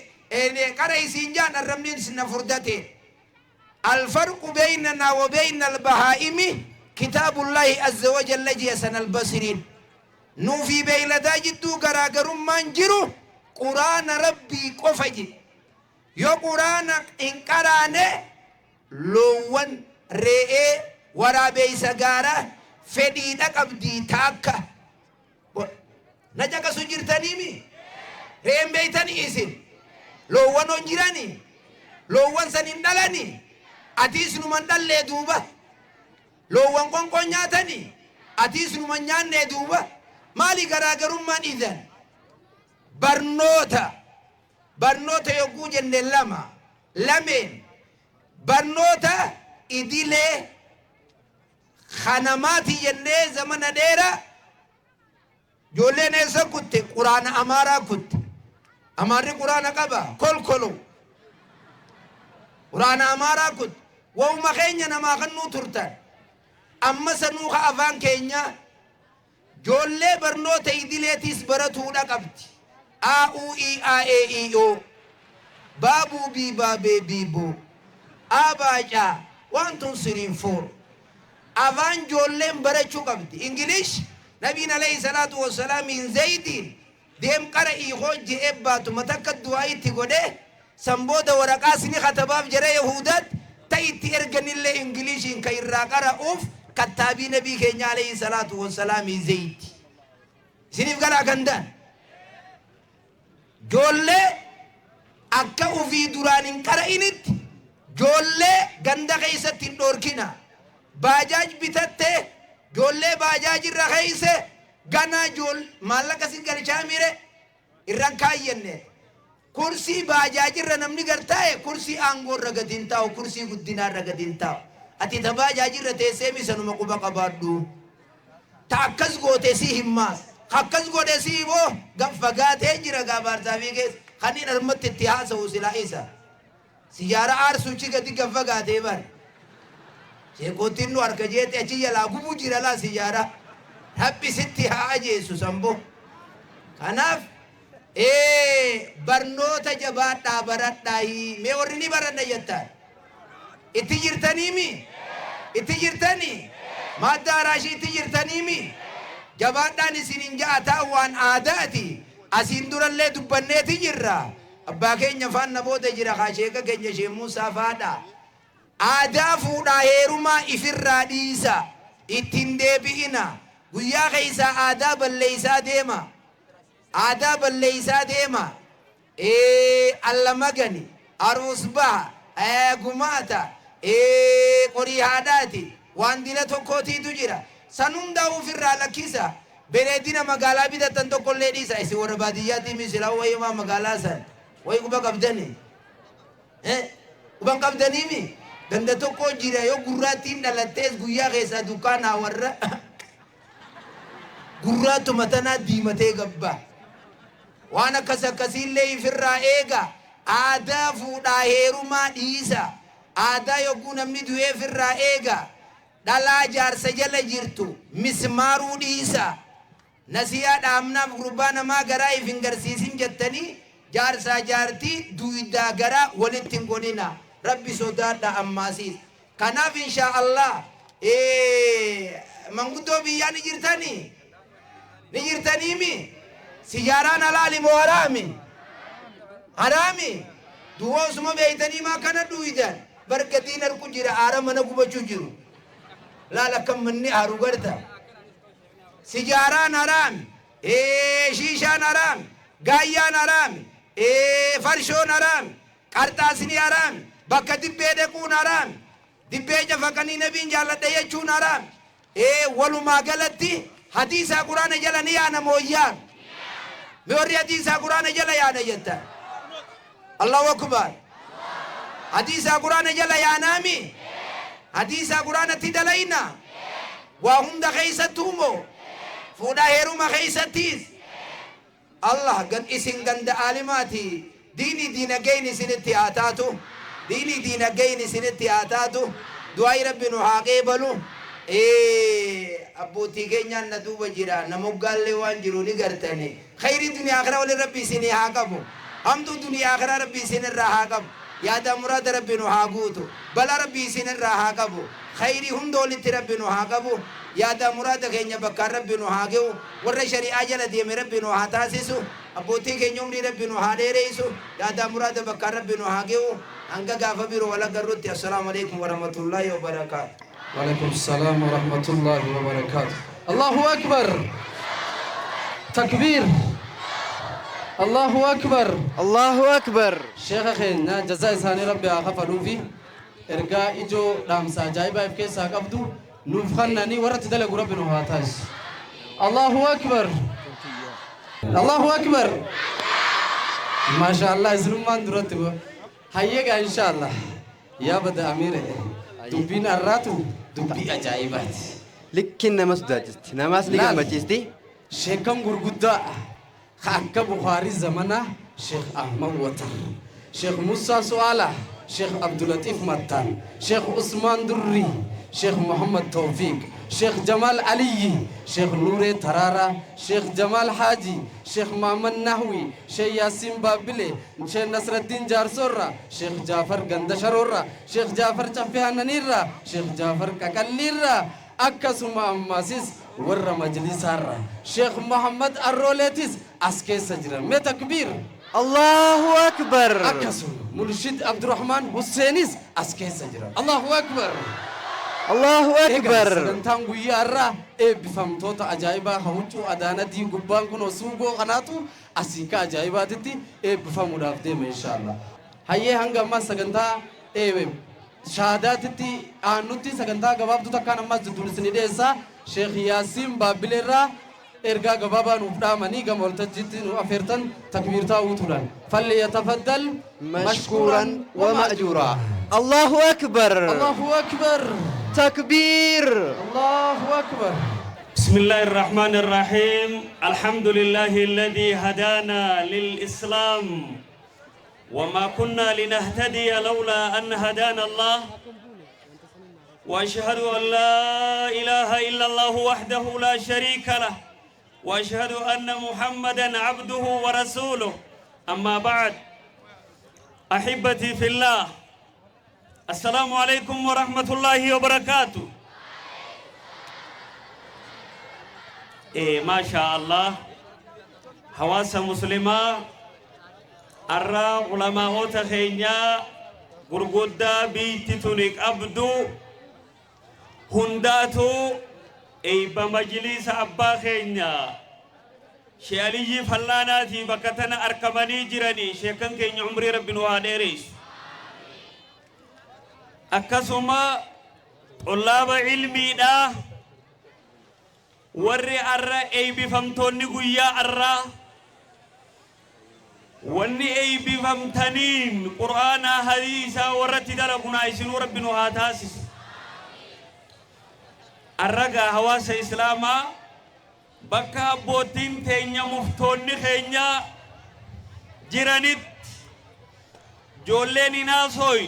qara isiin jaan arrabni na furdate alfarqu beynana wa beyna albahaa'imi kitaabullaahi azza wa jalla jiyasan albasiriin nuufi beeyladaa jidduu garaagarummaan jiru quraana rabbii qofa ji yoo quraana hin qaraane loowwan re'ee waraabeysa gaara fedhiidha qabdii taakka na caqasu jirtaniimi re'een beeytanii isin loowwan on jiranii loowwan san hin dhalanii atiis numan dhallee duuba loowwan qonqon nyaatanii atiis numan nyaannee duuba maali garaagarummaan idan barnoota yogguu jenne lameen barnoota idilee kanamaati jennee zamana dheera joolleen eessa kutte quraana amaaraa kutte amaarri quraana qaba kolkolo quraana amaaraa kutte wawuma keenya namaa kannuu turtan amma sanuu ka afaan keenya joollee barnoota idileetiis baratuudha qabdi A-U-E-A-E-I-O Babu biba bebibo Abaja 1 2 3 4 Avan jollen barachuu qabdi English Nabiin alayhi salatu wassalam in Zaydin deem qara ihoje ebbatu matakka du'a itti godhe sambooda waraqaasni khatabaaf jara yahudat ta'itti erganille Englishin ka irraa qara'uuf kattaabii nabii keenya alayhi salatu wassalam in Zayd sinif gara gandan jolle akka ufii duraan hin qara'initti jolle ganda keessatti hin dhorkina baajaaj bitatte jolle baajaaj irra keeyse gana jol maallaqa sin galchaa mire irran kaayyenne kursii baajaaj irra namni gartaaye kursii aangoo irra gadin taa'u kursii guddinaa irra gadin taa'u ati ta baajaaj irra teessee misanuma quba qabaadhu ta akkas goote si himmaas akkas godhe si boo gaffagaatee jira gaabaarsaafii keessa kanniin armatti itti haasa'u silaa isa siyaara aarsuuchi gadi gaffagaatee bar sheekootiin nu harka jeete achi jalaa gubuu jira laa siyaara haphisitti haa ajeessu sambo kanaaf barnoota jabaadhaa baradhaa mee warri ni baradha jettaan itti jirtaniimi itti jirtanii maaddaa raashii itti jirtaniimi jabaadhaan isinin ja'ataa waan aadaati asiin durallee dubbanneeti jirra abbaa keenya faana booda jira kaasheeka keenya shee Muusaa faadha aadaa fuudhaa heerumaa ifirraa dhiisa ittiin deebi'ina guyyaa keeysaa aadaa balleeysaa deema allamagani aroosbaha gumaata qorii haadhaati waan dila tokkootiitu jira san hundaa ufirraa lakkisa bereedina magaalaa bitatan tokkollee dhiisa isin warra baadiyyaatti misilaa wayyumaa magaalaa san wayi quba qabdani quban qabdaniimi ganda tokko jira yoo gurraattiin dhalattees guyyaa keessaa dukkaanaa warra gurraattu matanaa diimatee gabba waan akkas akkasiillee ifirraa eega aadaa fuudhaa heerumaa dhiisa aadaa yogguu namni du'ee ifirraa eega dhalaa jaarsa jala jirtu mismaaruu dhiisa nasiyaa dhaamnaaf gurbaa namaa garaa if hin garsiisin jettanii jaarsaa jaartii duwidaa garaa walitti hin godhina rabbi sodaadha ammaasiis kanaaf inshaa Allah manguddoo biyyaa ni jirtaniimi sijaaraan halaali moo haraami duwwaa osuma beeytanii maa kana dhuuydan bargatiin harku jira aara mana gubachuu jiru laala akkam manni aaru garta sijaaraan haraami shiishaan haraami gaayyaan haraami farshoon haraami qarxaasni haraami bakka dibbee dequun haraami dibbee jafaqanii nabiin jaalladha jechuun haraami walumaa galatti hadiisaa quraana jala ni yaana mooyyaan mi warri hadiisaa quraana jala yaana jetta Allahu akbar hadiisaa quraana jala yaanaami hadiisaa quraana tidalayna waa hunda keeysattuumoo fuudhaa heeruma keeysattiis Allah gan isin ganda aalimaati diinii diinageen isinitti haa taatu diinii diinageen isinitti haa taatu du'aayi rabbi nu haa qeebalu abbootii keenyaan na duuba jira namoggaallee waan jiru ni gartani khayrii duniyaa akhiraa wali rabbi isinii haa qabu hamtuu duniyaa akhiraa rabbi isinirraa haa qabu yaada muraada rabbi nu haa guutu bala rabbi isinirraa haa qabu khayrii hunda walitti rabbi nu haa qabu yaada muraada keenya bakkaan rabbi nu haa ge'u warra shari'aa jala deeme rabbi nu haa taasisu abbootii keenya umrii rabbi nu haa dheereessu yaada muraada bakkaan rabbi nu haa ge'u hanga gaafa biroo wal agarrutti assalaamu alaikum warahmatullaahi wabarakaatu. وعليكم السلام ورحمة الله وبركاته. الله أكبر. تكبير. الله أكبر. الله أكبر. شيخ خينا جزاء ثاني ربي أخفلوا فيه. إرجاء إجو لامسا جايبا في كيس أقبضو نفخنني ورت دلق ربي نهاتاش. الله أكبر. الله أكبر. ما شاء الله زلمان درتوا. هيا إن شاء الله. يا بدا أمير. دبين الراتو. dubbii ajaa'ibaati likkin nama sodaachisti namaas ni gammachiisti sheekan gurguddaa ka akka Bukhaarii zamana Sheekh Ahmad Watar Sheekh Musaa Su'aala Sheekh Abdulatif Mattaan Sheekh Usmaan Durri Sheekh Muhammad Tawfiq Sheekh Jamal Aliyi Sheekh Nuure Taraara Sheekh Jamal Haji Sheekh Muhammad Nahwi Sheekh Yaasin Baabile Sheekh Nasraddin Jaarsorra Sheekh Jaafar Gandasharorra Sheekh Jaafar Caffehananirra Sheekh Jaafar Qaqallirra akkasuma ammasis warra majlisarra Sheekh Muhammad Arroletis as keessa jiran mee takbiir Allahu akbar akkasuma Murshid Abdurrahman Husseenis as keessa jiran Allahu akbar Allahu akbar sagantaan guyyaa irraa eebbifamtoota ajaa'ibaa hawwachuu adaanadii gubbaan kun osuugoo kanaatu asii ka ajaa'ibaatitti eebbifamuudhaaf deema inshallah hayyee hanga ammaa sagantaa shahaadaatitti aanutti sagantaa gabaabduu takkaan ammas dudduun isinii dhiyeessaa Sheekh Yaasiin Baabbileerraa ergaa gabaabaa nuuf dhaamanii gama waltajjiitti nu afeertan takbiirtaa utuudhaan falli yatafaddal mashkuuran wa ma'juuraa Allahu akbar Allahu akbar تكبير الله أكبر بسم الله الرحمن الرحيم الحمد لله الذي هدانا للإسلام وما كنا لنهتدي لولا أن هدانا الله وأشهد أن لا إله إلا الله وحده لا شريك له وأشهد أن محمدا عبده ورسوله أما بعد أحبتي في الله السلام عليكم ورحمة الله وبركاته. ما شاء الله حواس مسلمة أرى علماء تخينيا غرغودا بيتي تونيك أبدو هنداتو بمجلس أبا خينيا شيالي فلاناتي بكتنا أركماني جراني شيكن كيني عمري ربي نواديريش akkasuma xullaaba ilmiidha warri arra eebbifamtoonni guyyaa arraa wanni eebbifamtaniin qur'aana hadiisa warratti dalagunaa isinuu rabbi nu haa taasisu arragaa hawaasa islaamaa bakka abbootiin teenya muftoonni keenya jiranitti joolleen hinaasoy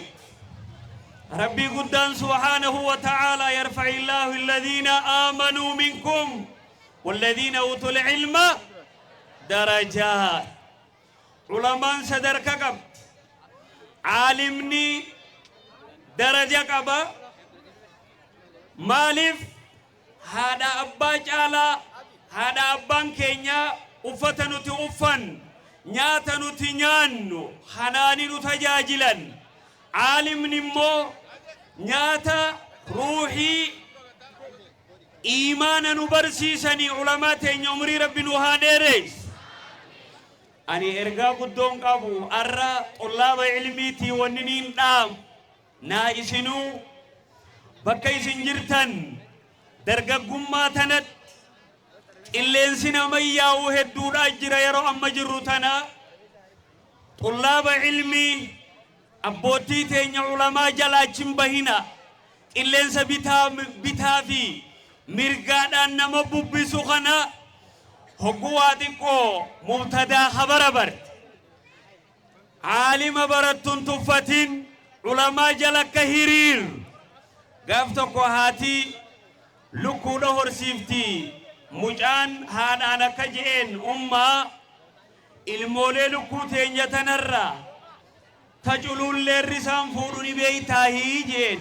ربي قدان سبحانه وتعالى يرفع الله الذين آمنوا منكم والذين أوتوا العلم درجات علماء صدر كقب عالمني daraja qaba maalif haadha abbaa caalaa haadha abbaan keenya uffata nuti uffan nyaata nuti nyaannu hanaani nu tajaajilan aalimni immoo nyaata ruuhii iimaana nu barsiisanii ulamaa teenya umrii rabbi nu haa dheereessu ani ergaa guddoon qabu arra xullaaba ilmiitii wanni niin dhaam naa isinuu bakka isin jirtan dargaggummaa tanat qilleensi nama yaa'u hedduudha jira yeroo amma jirru tana xullaaba ilmii abbootii teenya ulamaa jalaachiin bahina qilleensa bitaa fi mirgaadhaan nama bubbisu kana hogguwaa xiqqoo mubtadaa habara barte aalima barattun tuffatin ulamaa jala akka hiriir gaaf tokko haati lukkuudha horsiifti mucaan haadhaan akka je'een ummaa ilmoolee lukkuu teenya tanarra ta culullee risaan fuudhu ni beeytaahii jeen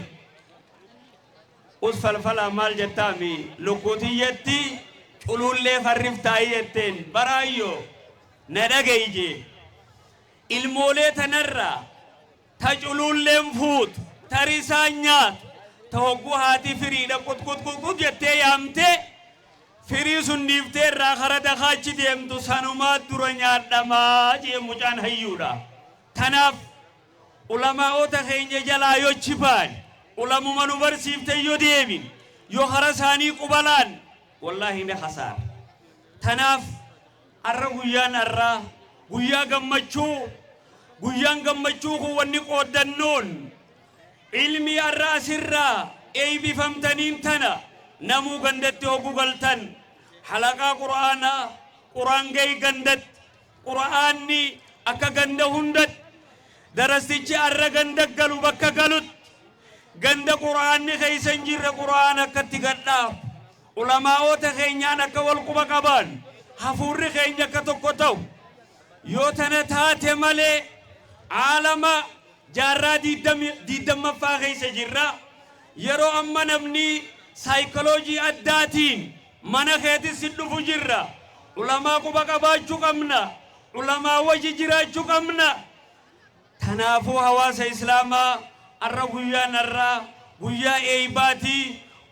us falfala maal jettaami lukkuutiyyetti culullee farriftaahii jetteen baraayyo na dhagayje ilmoolee tanarra ta cululleen fuutu ta risaan nyaatu ta hogguu haati firiidha qutqutqutqut jettee yaamte firii sun dhiiftee irraa kara dakaachi deemtu sanumaa dura nyaadhamaa jee mucaan hayyuudha tanaaf ulamaa'ota keenya jalaa yoo chibaan ulamuma nu barsiifte yoo deemin yoo kara isaanii qubalaan wallaahi ne khasaar tanaaf arra guyyaan arra guyyaa guyyaan gammachuu kun wanni qooddannoon ilmi arra asirraa eeybifamtaniin tana namuu gandatti hoggu galtan halaqaa quraan gay gandat quraanni akka ganda hundat darastichi arra ganda galu bakka galut ganda quraanni keeysan jirre quraan akkatti gadhaaf ulamaa'ota keenyaan akka wal quba qaban hafuurri keenya akka tokko ta'u yoo tana taate malee aalama jaarraa diidammaffaa keeysa jirra yeroo amma namni saayikoloojii addaatiin mana keetis dhufu jirra ulamaa quba qabaachuu qabna ulamaa waji jiraachuu qabna tanaafuu hawaasa islaamaa arra guyyaan arra guyyaa eeybaatii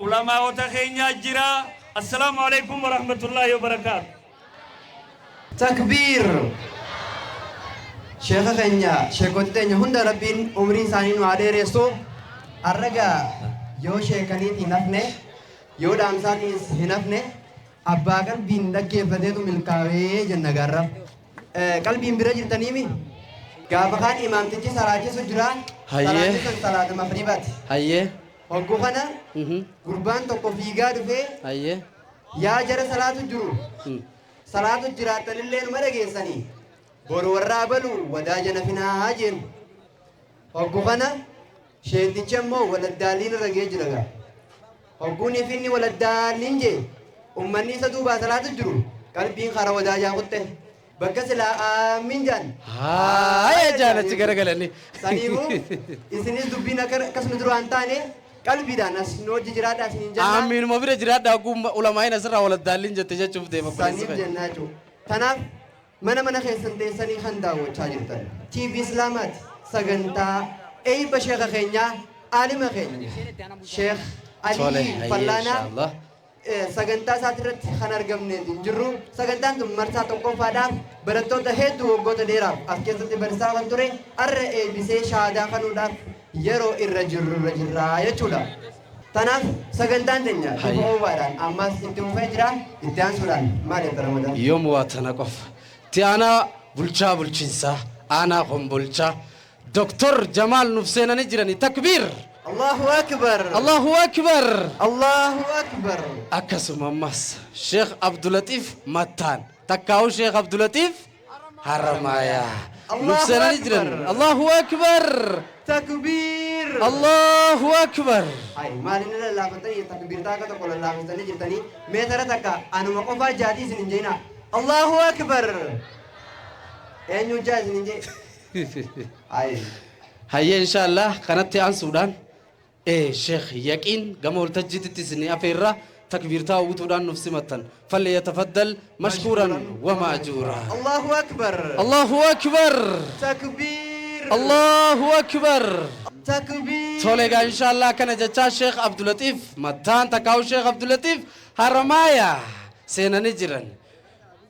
ulamaa'ota keenyaa jira assalaamu alaykum warahmatullaahi wabarakaatu takbiir sheekha keenya sheekota teenya hunda rabbiin umrii isaanii nu haa dheeressu arragaa yoo sheekaniit hin hafne yoo dhaamsaatiis hin hafne abbaa qalbiin dhaggeeffateetu milkaa'ee jenna gaarra qalbiin bira jirtaniimi gaafa kaan imaamtichi saraachisu jira salaati sun salaata mafribaati hogguu kana gurbaan tokko fiigaa dhufee yaa jara salaatu jiru salaatu jiraatanillee numa dhageessanii boru warraa balu wadaaja nafinaa jennu hogguu kana sheetichi ammoo waladdaaliin ragee jira hogguun ifinni waladdaaliin jee ummanni isa duubaa salaatu jiru qalbiin kara wadaajaa kutte bakka silaa aamin jaan haaya jaalachi garagalani saniifu isinis dubbiin akkasuma duraan taane qalbiidhaan as nooji jiraadhaa isiniin jennaa aaminuma bira jiraadhaa ogumma ulamaa'in asirraa waladdaaliin jette jechuuf deema saniif jennaa jechuudha kanaaf mana keessan teessanii kan daawwachaa jirtan TV Islaamaati sagantaa eeyba sheekha keenya aalima keenya sheekh Ali Fallaanaa sagantaa isaati irratti kan argamneeti jirru sagantaan tun marsaa tokkoffaadhaaf barattoota hedduu waggoota dheeraaf as keessatti barsiisaa kan ture arra eebbisee shaadaa kanuudhaaf yeroo irra jirraa jechuudha. Tanaaf sagantaan teenya bifa ho'aadhaan ammas itti fufee jira itti aansuudhaan maal jedha Ramadaan? Yoom waa tana qofa. Itti aanaa bulchaa bulchiinsaa aanaa kombolchaa Dr. Jamaal nuuf seenanii jiranii takbiir. Allahu Akbar. Allahu Akbar. Allahu Akbar. Akkasuma ammas Sheekh Abdulatif Mattaan takkaawu Sheekh Abdulatif Haramayaa nuuf seenanii jiran. Allahu Akbar. Takbiir. Allahu Akbar. Ay maalin lallaafatanii takbiir taaka tokko lallaafatanii jirtanii meetara takka anuma qofaa jaatii isin hin jeena. Allahu Akbar. Eenyu jaa isin hin jee? Ay. Hayya inshallah kanatti aansuudhaan شيخ يقين قاموا التجديد تسني أفيرا تكبير تاوتودان نفس متن فليتفضل مشكورا ومأجورا. الله أكبر. الله أكبر. تكبير. الله أكبر. تكبير. توليغا إن شاء الله كان جتا شيخ عبد اللطيف متان تكاو شيخ عبد اللطيف هرمايا سينا نجرن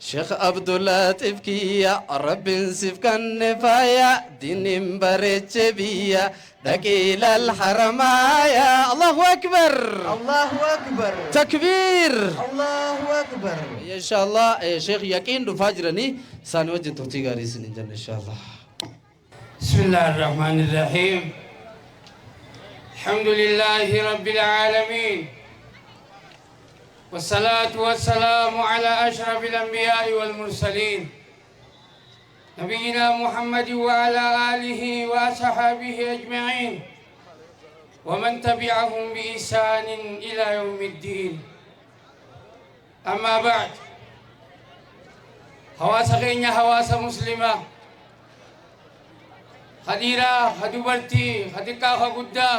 شيخ عبد اللطيف كيا رب سيف كان نفايا دين بريتش بيا دقيل الحرمايا. الله أكبر. الله أكبر. تكبير. الله أكبر. إن شاء الله شيخ يقين دفاجرني سانوجن توتيغاري سنجن إن شاء الله. بسم الله الرحمن الرحيم. الحمد لله رب العالمين والصلاة والسلام على أشرف الأنبياء والمرسلين نبينا محمد وعلى آله وأصحابه أجمعين ومن تبعهم بإحسان إلى يوم الدين. أما بعد هواس غينيا هواس مسلمة خديرة خدوبرتي خديكا خقدا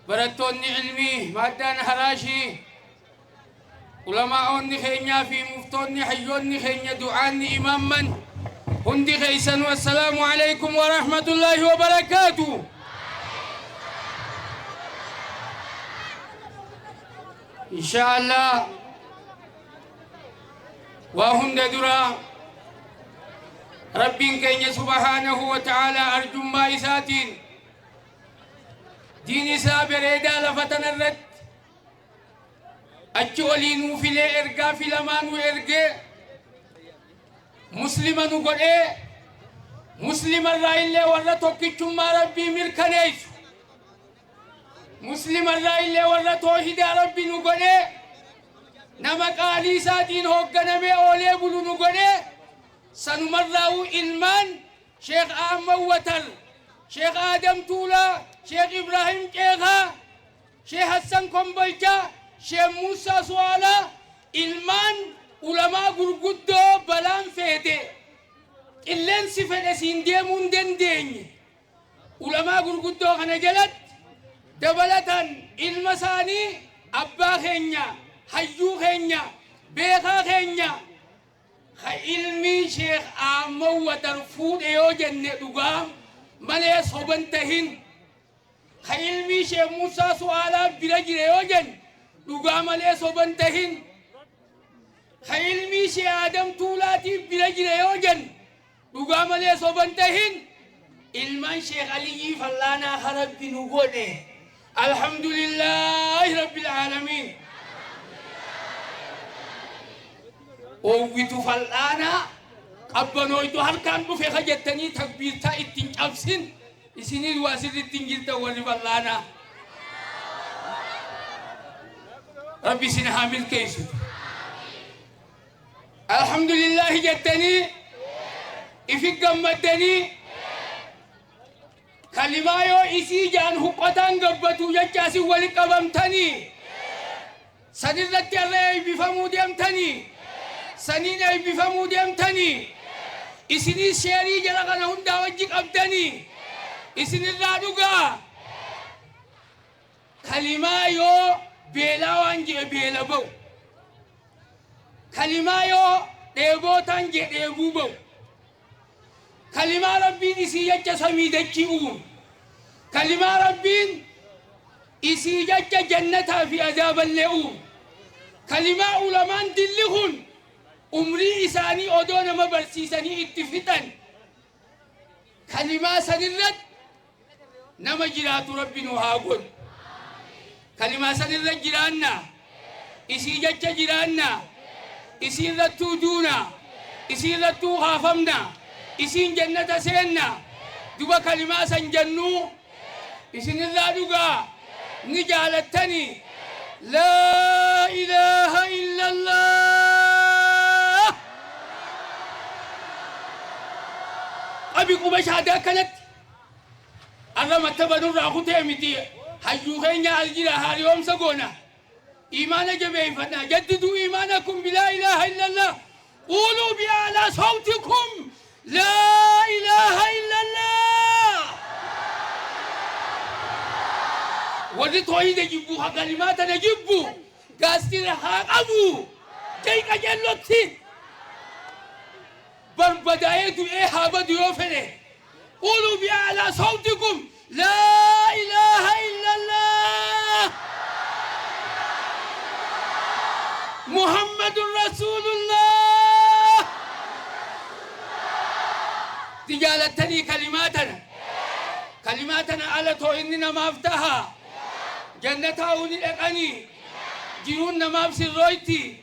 برتوني علمي مادان هراشي علماء خينيا في مفتوني حيوني خينيا دعاني إماما هندي خيسن والسلام عليكم ورحمة الله وبركاته. إن شاء الله وهم درا رب كين سبحانه وتعالى أرجو ما إساتين دين سابر إيدا لفتن الرد أجولين في الإرقاء في لمان وإرقاء مسلما نقول مسلما رأي ولا توكيتم ما ربي ملكنيش مسلما رأي ولا توحيد ربي نقول نمك آلي ساتين هوغنمي أولي بلو نقول سنمرّاو إلمان شيخ أحمد وتر شيخ آدم تولا شيخ إبراهيم كيغا شيخ حسن كومبلجا شيخ موسى سوالا إلمان علماء غرغدو بلان فيدي إلين سفد سيندي موندن ديني علماء غرغدو خنجلت دبلتن المساني أبا خينيا حيو خينيا بيخا خينيا ilmi Sheikh Ahmad Watar fuud yoo jenne dhugaa malee soban tahin ilmi Sheikh Musa Su'aalaa bira jire yoo jenne dhugaa malee soban tahin ilmi Sheikh Adam Tuulaatiif bira jire yoo jenne dhugaa malee soban tahin ilmaan Sheikh Aliyyi Fallaanaa harabbi nu godhe alhamdulillahi rabbil aalamiin. Owitu fal'aana qabbanoytu harkaan dhufe kajettanii takbiirtaa ittiin cabsin isinii waa sirriitti hin jirtan warri fal'aana. Rabbi isin haa milkeessu. Alhamdulillahi jettanii ifi gammaddanii kalimaa yoo isii jaan huqqataan gabbatu jechaasin wali qabamtanii sanirratti irra eebbifamuu deemtanii سنين بفمو ديمتني إسني شيري جلغنا هندا وجيك أبدني إسني الرادوغا كلمة يو بيلا وانجي بيلا بو كلمة يو ديبو تانجي ديبو بو كلمة ربين إسي يجا سميدكي كلمة ربين إسي يجا جنة في عذاب اللئوم كلمة علمان دلهن umrii isaanii odoo nama barsiisanii itti fixan kalimaa sanirratti nama jiraatu rabbi nu haa godhu. Kalimaa sanirratti jiraanna isii jecha jiraanna isii irrattuu duuna isii irrattuu haafamna isiin jannata seenna duba kalimaa san jennuu isinirraa dhugaa ni jaalattanii laa ilaaha illallah. أبي قبش هذا كانت أنا متبادل راحته متي حيوخين يا الجيل هاريوم سجونا إيمانا جميع فنا جددوا إيمانكم بلا إله إلا الله قولوا بأعلى صوتكم لا إله إلا الله. وري توحيد جيبو كلمات أنا جيبو قاستي رخاء أبو جاي كجلوتي بربداية إيه هابد يوفني قولوا بأعلى صوتكم لا إله إلا الله محمد رسول الله تجالتني كلماتنا على تو إننا ما افتها جنة أوني لقني جنون ما بسر رويتي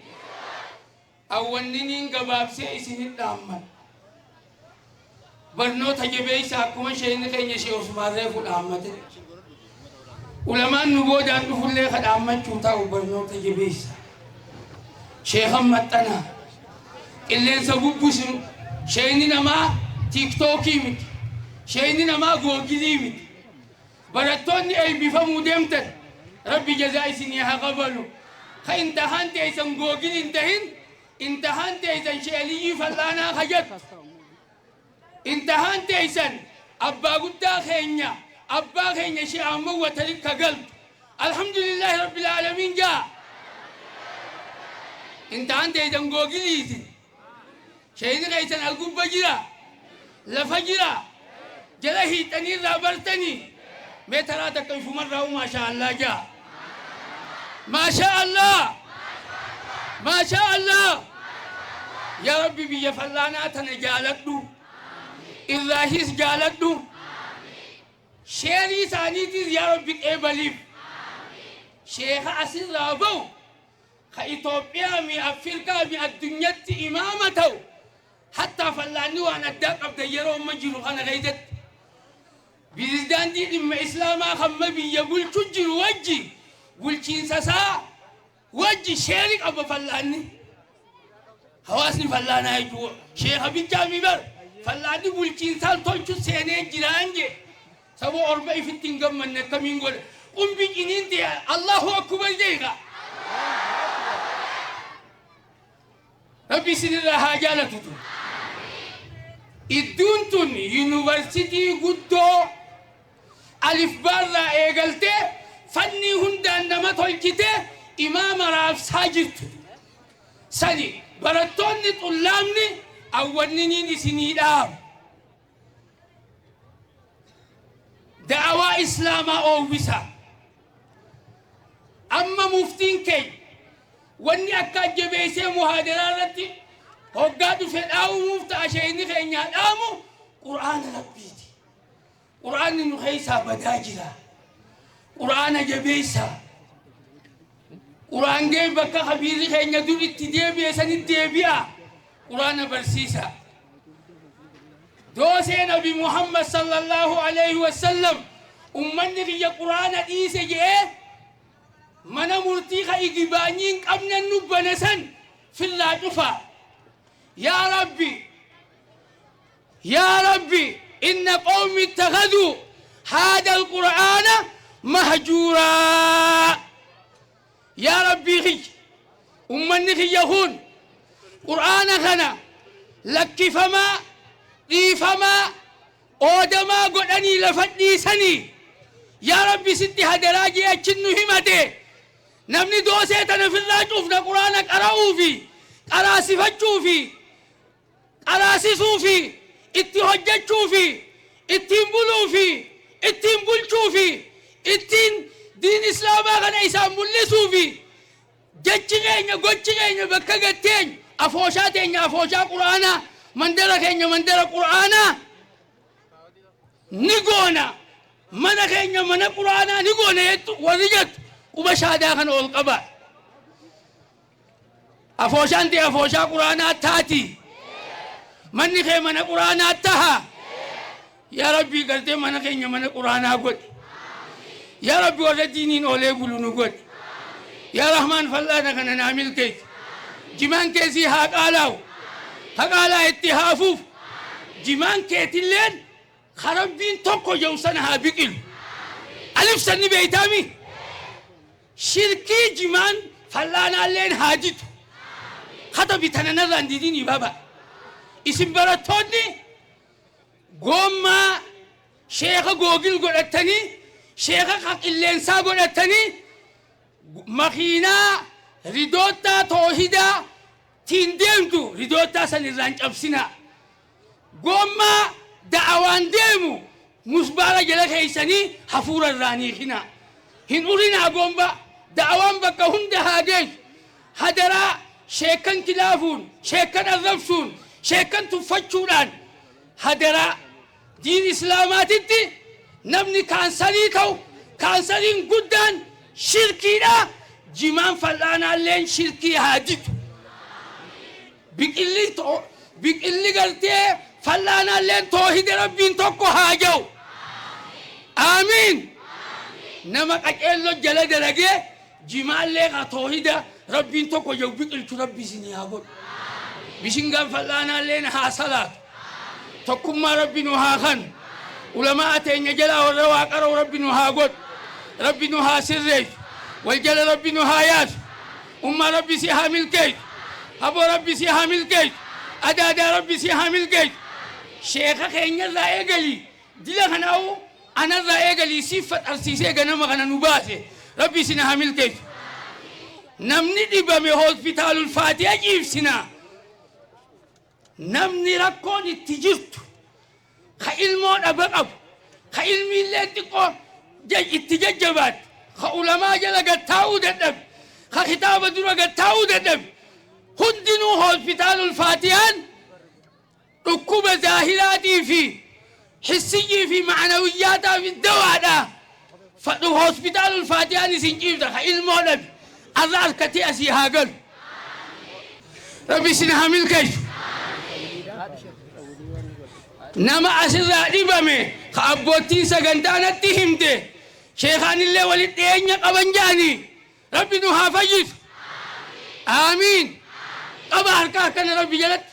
أولنين قباب سيسين الدامن برنو تجيبي ساكوما شيء نكين يشي عثمان ريف الأحمد علماء النبوة أن نفل لك الأحمد شوتا وبرنو تجيبي شيخ متنا اللي سبب بسر شيء نما تيك توكي مت شيء نما غوغلي مت برتوني أي بفهمو دمتن ربي جزائي سنيها قبلو خين تهانتي أيسان غوغلي انتهانتي أيسان شيالي فلانا خجت انتهانتي أيسان أبا قدا خينيا أبا خينيا شيء عمو وتلك قلب الحمد لله رب العالمين جاء انتهانتي أيسان غوغلي شيء أيسان القب بجرا لفجرا جلهي تنير رابرتني مترات كيف مرة ما شاء الله جاء ما شاء الله ما شاء الله يا ربي بيا فلانا تنجالدو إذا هيس جالدو شيري سانيتي يا ربي إبليف شيخ أسير رابو خإثيوبيا مي أفريقيا مي الدنيا إمامته حتى فلاني وأنا الدق أبدا يروم مجرو أنا غيدت بيزدان دي لما إسلاما خم بيقول تجر وجي bulchiin sasaa wajji sheerii qaba fallaanni hawaasni fallaanaa jechuudha sheekha bichaa mibar fallaanni bulchiinsaan tolchu seenee jiraan je sabo orma ifitti hin gammanne akkamiin godhe qumbi qiniin ta'e Allahu akbar jeeqa rabbi sinirraa haa jaalatu idduun tun yuunivarsiitii guddoo alif baarraa eegaltee فني هندا نما تولكته إمام راف ساجرت سني برتوني طلامني أولني نسني دام دعوة إسلام أو بسا أما مفتين كي واني أكاد جبيسي مهادراتي هقادو في الأو مفتا أشيني خيني الأمو قرآن ربيتي قرآن نخيسا بداجرا قرآن جبيسا قرآن جاي بكا خبيري خينيا دول اتدابيا سن اتدابيا قرآن برسيسا دوسي نبي محمد صلى الله عليه وسلم أمني في قرآن إيسا جاي منا مرتيخا إقبانين قبل النبنسن في الله جفا يا ربي إن قوم اتخذوا هذا القرآن مهجورا يا ربي خي أمني خي يهون قرآن خنا لك فما دي فما أودما قدني لفدي سني يا ربي ستي هدراجي أجنو همتي نمني دوسيتنا في الله شوفنا قرآنك أراو في أراسي فجو في أراسي صوفي اتهججو في اتنبلو في اتنبلشو في ittiin diin islaamaa kana isaan mul'isuu fi jechi keenya gochi keenya bakka gatteenya afooshaa teenya afooshaa quraanaa mandara keenya mandara quraanaa ni goona mana keenya mana quraanaa ni goona jettu warri jettu quba shaadaa kana ol qaba afooshaan ta'e afooshaa quraanaa taati manni kee mana quraanaa taha yaa rabbii galtee mana keenya mana quraanaa godhi يا ربي ولدينين أولي بلو نقول يا رحمن فلانا كان نعمل كيف جمان كيسي هاقالاو هاقالا اتهافوف جمان كيتلين خرب بين توقو جوسانها بقل ألف سنة بيتامي شركي جمان فلانا لين هاجت خطا بيتانا نران ديني بابا اسم براتوني قوما شيخ غوغل قلتني sheekha qaqilleensaa godhatanii makiinaa ridoottaa toohidaa tiin deemtu ridoottaa san irraan cabsinaa gommaa da'awaan deemu musbaara jala keeysanii hafuura irraanii hina hin urinaa gomba da'awaan bakka hunda haa geessu hadaraa sheekan kilaafuun sheekan arrabsuun sheekan tuffachuudhaan hadaraa diin islaamaatitti namni kaansarii ta'u kaansariin guddaan shirkiidha jimaan fal'aanaalleen shirkii haa didu biqilli gartee fal'aanaalleen toohida rabbiin tokko haa ga'u aamiin nama qaceello jala dalagee jimaallee ka toohida rabbiin tokko jau biqilchu rabbi isinii haa godhu bishingaan fal'aanaalleen haa salaatu tokkummaa rabbi nu haa kan ulamaa teenya jalaa warra waaqaroo rabbi nu haa godhu rabbi nu haa sirreessu wal jala rabbi nu haa yaasu ummaa rabbi si haa milkeessu haboo rabbi si haa milkeessu adaadaa rabbi si haa milkeessu sheeka keenyarraa eegalii dila kanaa'u anarraa eegalii siif faxarsiisee ganama kana nu baase rabbi isin haa milkeessu namni dhibame hospitaalul faatiha ciibsinaa namni rakkoon itti jirtu ka ilmoo dhaba qabu ka ilmiillee xiqqoo itti jajjabaat ka ulamaa jala gattaa'uu dadhabe ka kitaaba dura gattaa'uu dadhabe hundinuu hospitaalul faatihaan dhukkuba zaahiraatii fi hissiyii fi macnawiyyaataaf dawaadha fadhu hospitaalul faatihaan isin ciibta ka ilmoo dhabe arra harkatee asii haa galu rabbi isin haa milkeessu nama asirraa dhibame ka abboottiin sagantaa natti himte sheekaanillee walit dhiyeenya qaban jaanii rabbi nu haa fayyisu aamiin qaba harka akkana rabbi jalatti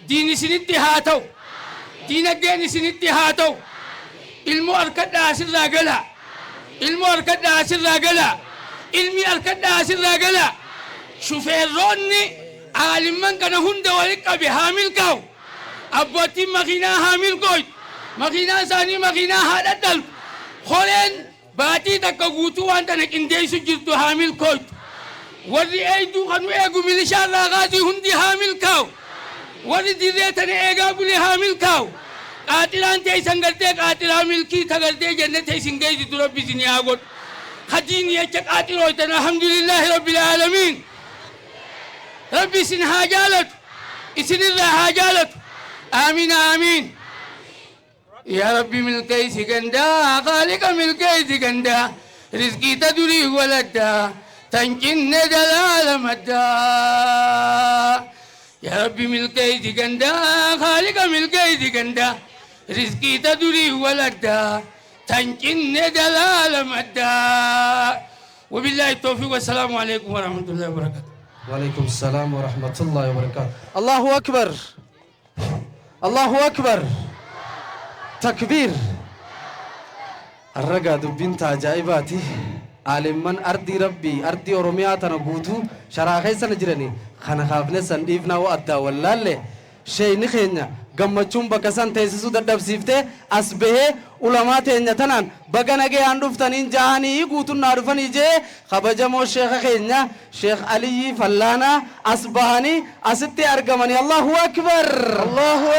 diin isinitti haa ta'u diinagdeen isinitti haa ta'u ilmoo harkadhaa asirraa galaa ilmoo harkadhaa asirraa galaa ilmi harkadhaa asirraa galaa shufeerroonni aalimman kana hunda walit qabe haa milkaa'u abbootiin makiinaa haa milkooytu makiinaa isaanii makiinaa haa dhadhaltu horeen baatii takka guutuu waan tana qindeessu jirtu haa milkooytu warri eeyduu kanu eegu milishaarraa gaazii hundi haa milkaa'u warri dirree tana eegaa bule haa milkaa'u qaaxilaan teeysan gartee qaaxilaa milkii tagartee jannata isin geessitu rabbi isin haa godhu hadiini jecha qaaxilooytan alhamdulillaahi rabbil aalamiin rabbi isin haa jaalatu isinirraa haa jaalatu آمين آمين يا ربي ملكي سكندا خالق ملكي سكندا رزقي تدري ولدا تنجن دلال مدا يا ربي ملكي سكندا خالق ملكي سكندا رزقي تدري ولدا تنجن دلال مدا وبالله التوفيق والسلام عليكم ورحمة الله وبركاته وعليكم السلام ورحمة الله وبركاته الله أكبر الله أكبر تكبير الرجاء دبين تاجايباتي عالم من أرضي ربي أرضي أروميا تنقوتو شراخي سنجرني خنا خافنا سنديفنا وأدا ولا له شيء نخينا gammachuun bakka san teessisuu dadhabsiiftee as bahee ulamaa teenya tanaan baga nagee aan dhuftaniin jahanii guutunnaa dhufanii jee kabajamoo sheekha keenya sheekh Aliyyi Fallaanaa as bahanii asitti argamanii Allahu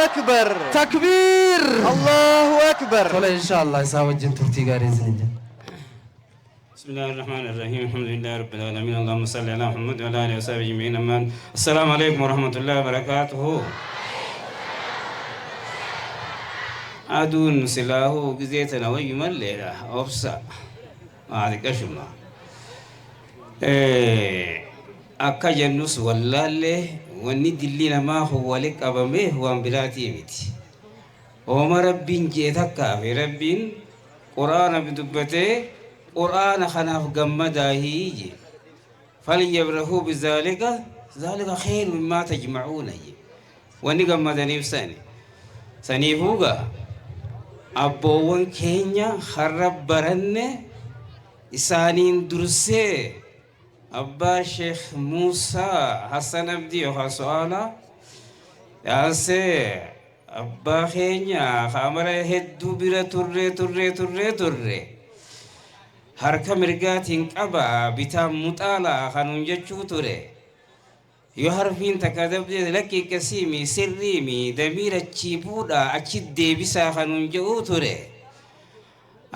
akbar takbiir Allahu akbar tola inshallah isaa wajjin turtii gaarii isiniin jenna بسم الله الرحمن الرحيم الحمد لله رب العالمين اللهم صل على محمد وعلى اله وصحبه اجمعين امان السلام عليكم ورحمه الله وبركاته أدون سلاهو جزيتنا ويمن ليلا أبصا هذا كشما أكا جنوس والله له وندي لنا ما هو لك أبمه هو أمبلاتي متي وما ربين جيتك في ربين قرآن بدبته قرآن خناف جمدا هيجي فليبرهوا بذلك ذلك خير مما تجمعون ونجمدا نفساني سنيفوغا abboowwan keenya har'a baranne isaaniin dursee abbaa sheekh Muusaa Hassan Abdii yookaan So'aalaa yaasee abbaa keenya hamara hedduu bira turre harka mirgaatiin qaba bitaa muxaalaa kanuun jechuu ture yoo harfiin takka dabdee lakkii qasiimi sirriimi damiira chiibuudha achi deebisaa kanuun jedhuu ture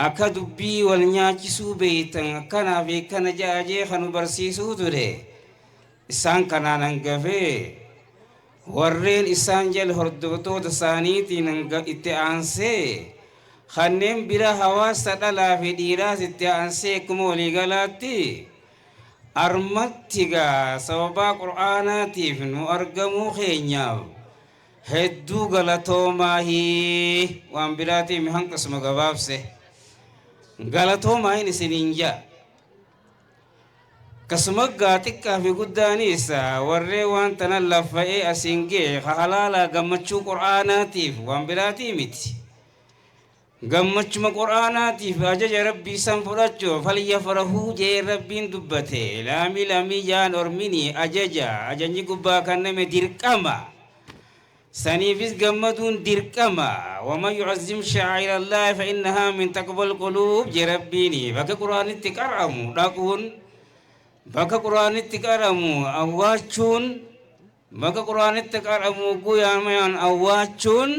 akka dubbii wal nyaachisuu beeytan akkanaaf kana jaajee kanu barsiisuu ture isaan kanaan hangafee warreen isaan jala hordoftoota isaaniitiin itti aansee kanneen bira hawaasa dhalaa fi dhiiraas itti aansee akkuma waliigalaatti armattigaa sababaa qur'aanaatiif nu argamuu keenyaaf hedduu galatoomaahi waan biraatiin hanqasuma gabaabse galatoomahin isiniin jaa kasuma xiqqaa fi guddaanis warree waan tanan laffa'ee asiin gee halaalaa gammachuu qur'aanaatiif waan biraatii miti gammachuma qur'aanaatiif ajaja rabbii san fudhachuuf falyafrahuu jee rabbiin dubbate laamii jaan ormini ajajni gubbaa kanname dirqama saniifis gammaduun dirqama waman yu'azzim sha'aa'ira allaahi fa innahaa min taqwal quluub jee rabbiini bakka qur'aanitti qara'amu dhaquun bakka qur'aanitti qara'amu awwaachuun bakka qur'aanitti qara'amu guyyaamayan awwaachuun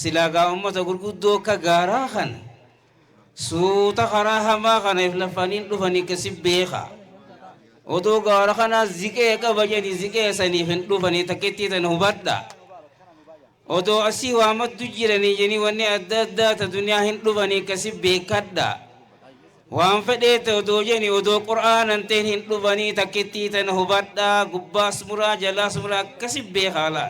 silaagaa ummata gurguddoo akka gaaraa kana suuta karaa hamaa kana if lafaniin dhufanii kasi beeka odoo gaara kanaa ziqee qaba jedhanii ziqee saniif hin dhufanii takkittii tan hubadha odoo asii waamaddu jiranii jedhanii wanni adda addaa ta duniyaa hin dhufanii kasi beekadha waan fedhee ta'e odoo jedhanii odoo qur'aanan ta'in hin dhufanii takkittii tan hubadha gubbaas muraa jalaas muraa akkasi beekaala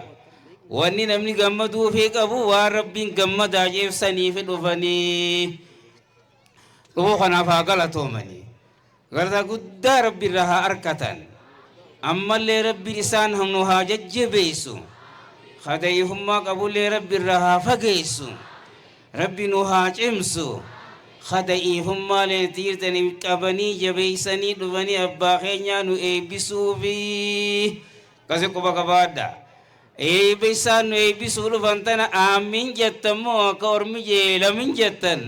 wanni namni gammaduu fi qabu waan rabbiin gammadaa jeefsanii fi dhufanii dhufuu kanaaf haa galatoomanii galata guddaa rabbi irraa haa arkatan ammallee rabbiin isaan nu haa jajjabeessu khadayiifummaa qabullee rabbi irraa haa fageessu rabbi nu haa cimsu khadayiifummaa leen tiirtanii qabanii jabeeysanii dhufanii abbaa keenyaa nu eebbisuu fi kasi quba qabaadha eebbisaan nu eebbisuu dhufan tana aamin jettan moo akka ormi jee lamin jettan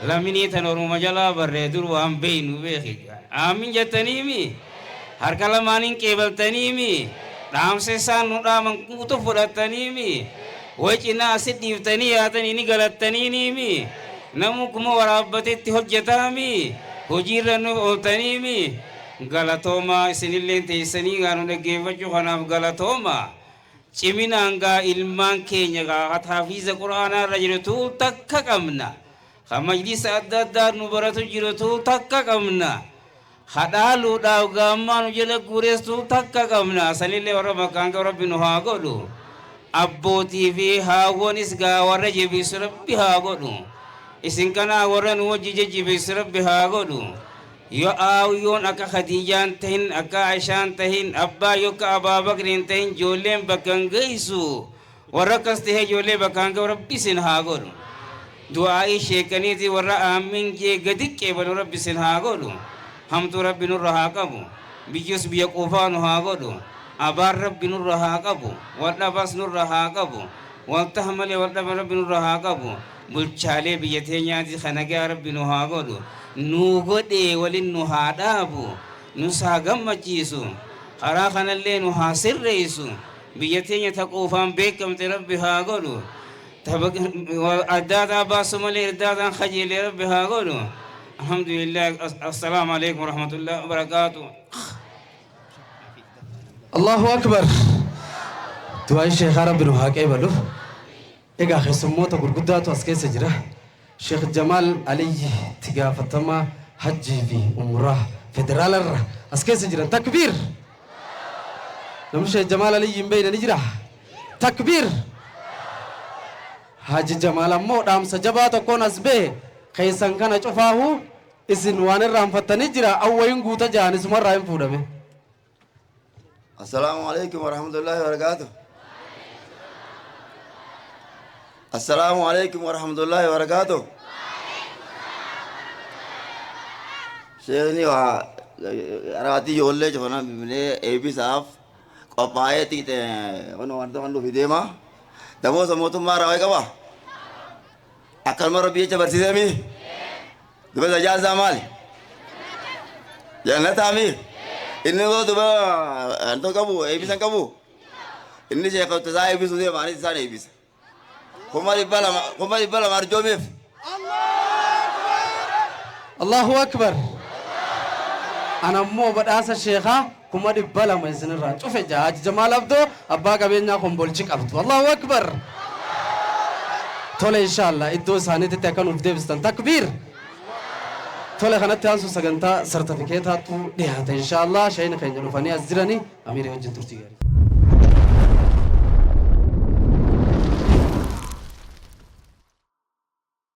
laminii tan ormuma jalaa barree dur waan beeynu beeki aamin jettaniimi harka lamaaniin qeebaltaniimi dhaamsa isaan nu dhaaman kuutu fudhattaniimi way cinaa asit dhiiftanii yaatanii ni galattaniiniimi namu kuma waraabbatetti hojjetaami hojiirra nu ooltaniimi galatoomaa isinilleen teessanii gaanu dhaggeeffachuu kanaaf galatoomaa ciminaan gaa ilmaan keenya gaa haafiza qur'aanaa irra jirutu takka qabna ka majlisa adda addaa nu baratu jirutu takka qabna hadhaaluudhaaf gaammaa nu jala guureessu takka qabna sanillee warra makkaan qaba rabbi nu haa godhu abbootii fi haawwanis gaa warra jabeessu rabbi haa godhu isin kanaa warra nu wajji jajjabeessu rabbi haa godhu yo aawyoon akka khadiijaan tahin akka aishaan tahin abbaa yo akka abaabakriin tahin ijoolleen bakkan geessu warra akkas tahee ijoollee bakkaan ga'u rabbi isin haa godhu du'aa'ii sheekaniiti warra aamin jee gadi qeebalu rabbi isin haa godhu hamtuu rabbi nurra haa qabu biyyus biyya quufaa nu haa godhu abaan rabbi nurra haa qabu waldhabas nurra haa qabu waltaha malee waldhaba rabbi nurra haa qabu bulchaalee biyya teenyaati kanagaa rabbi nu haa godhu nu godhee walin nu haa dhaabu nu saa gammachiisu karaa kanallee nu haa sirreessu biyya teenya ta quufaan beekamte rabbi haa godhu addaataa baasu malee irdaataan kajeelee rabbi haa godhu alhamdulillah assalaamu alaikum warahmatullahi wabarakaatuh Allahu akbar du'aa sheekha rabbi nu haa qeebalu egaa keessummoota gurguddaatu as keessa jira Sheekh Jamaal Aliyyi itti gaafatamaa hajjii fi umraa federaalarra as keessa jiran takbiir namni Sheekh Jamaal Aliyyi hin beeyne ni jira takbiir Haji Jamaal ammoo dhaamsa jabaa tokkoon as bee keessan kana cufaahu isin waan irraanfattanii jira awwayin guuta jaanismarraa hin fuudhame Assalamu alaikum warahmatullahi wabarakatuh Assalamu alaikum warahmatullahi wabarakatuh Sheekni waa araati ijoollee cufana bibinee eebbisaaf qophaa'ee tiite ono wanta kan dhufi deema damoosa mootummaa raawwee qaba akkanuma rabbi jecha barsiiseemi Duba jaza mali. Jangan tamir. Ini lo duba anto kabu, ebisan kabu. Ini saya kau tasai ebis udah mari sana ebis. Kumari bala marjomif. Allahu Akbar. Ana mo badasa sheekha kuma di bala mai sinira cufe jahaji Jamal Abdo abba qabenya kombolchi qabdu. Allahu Akbar. Tole inshallah iddo sanite takan uf debistan takbir. Tole kanatti ansu saganta certificate hatu dihata inshallah shayna kan jalufani azrani amiri wajin turti gari.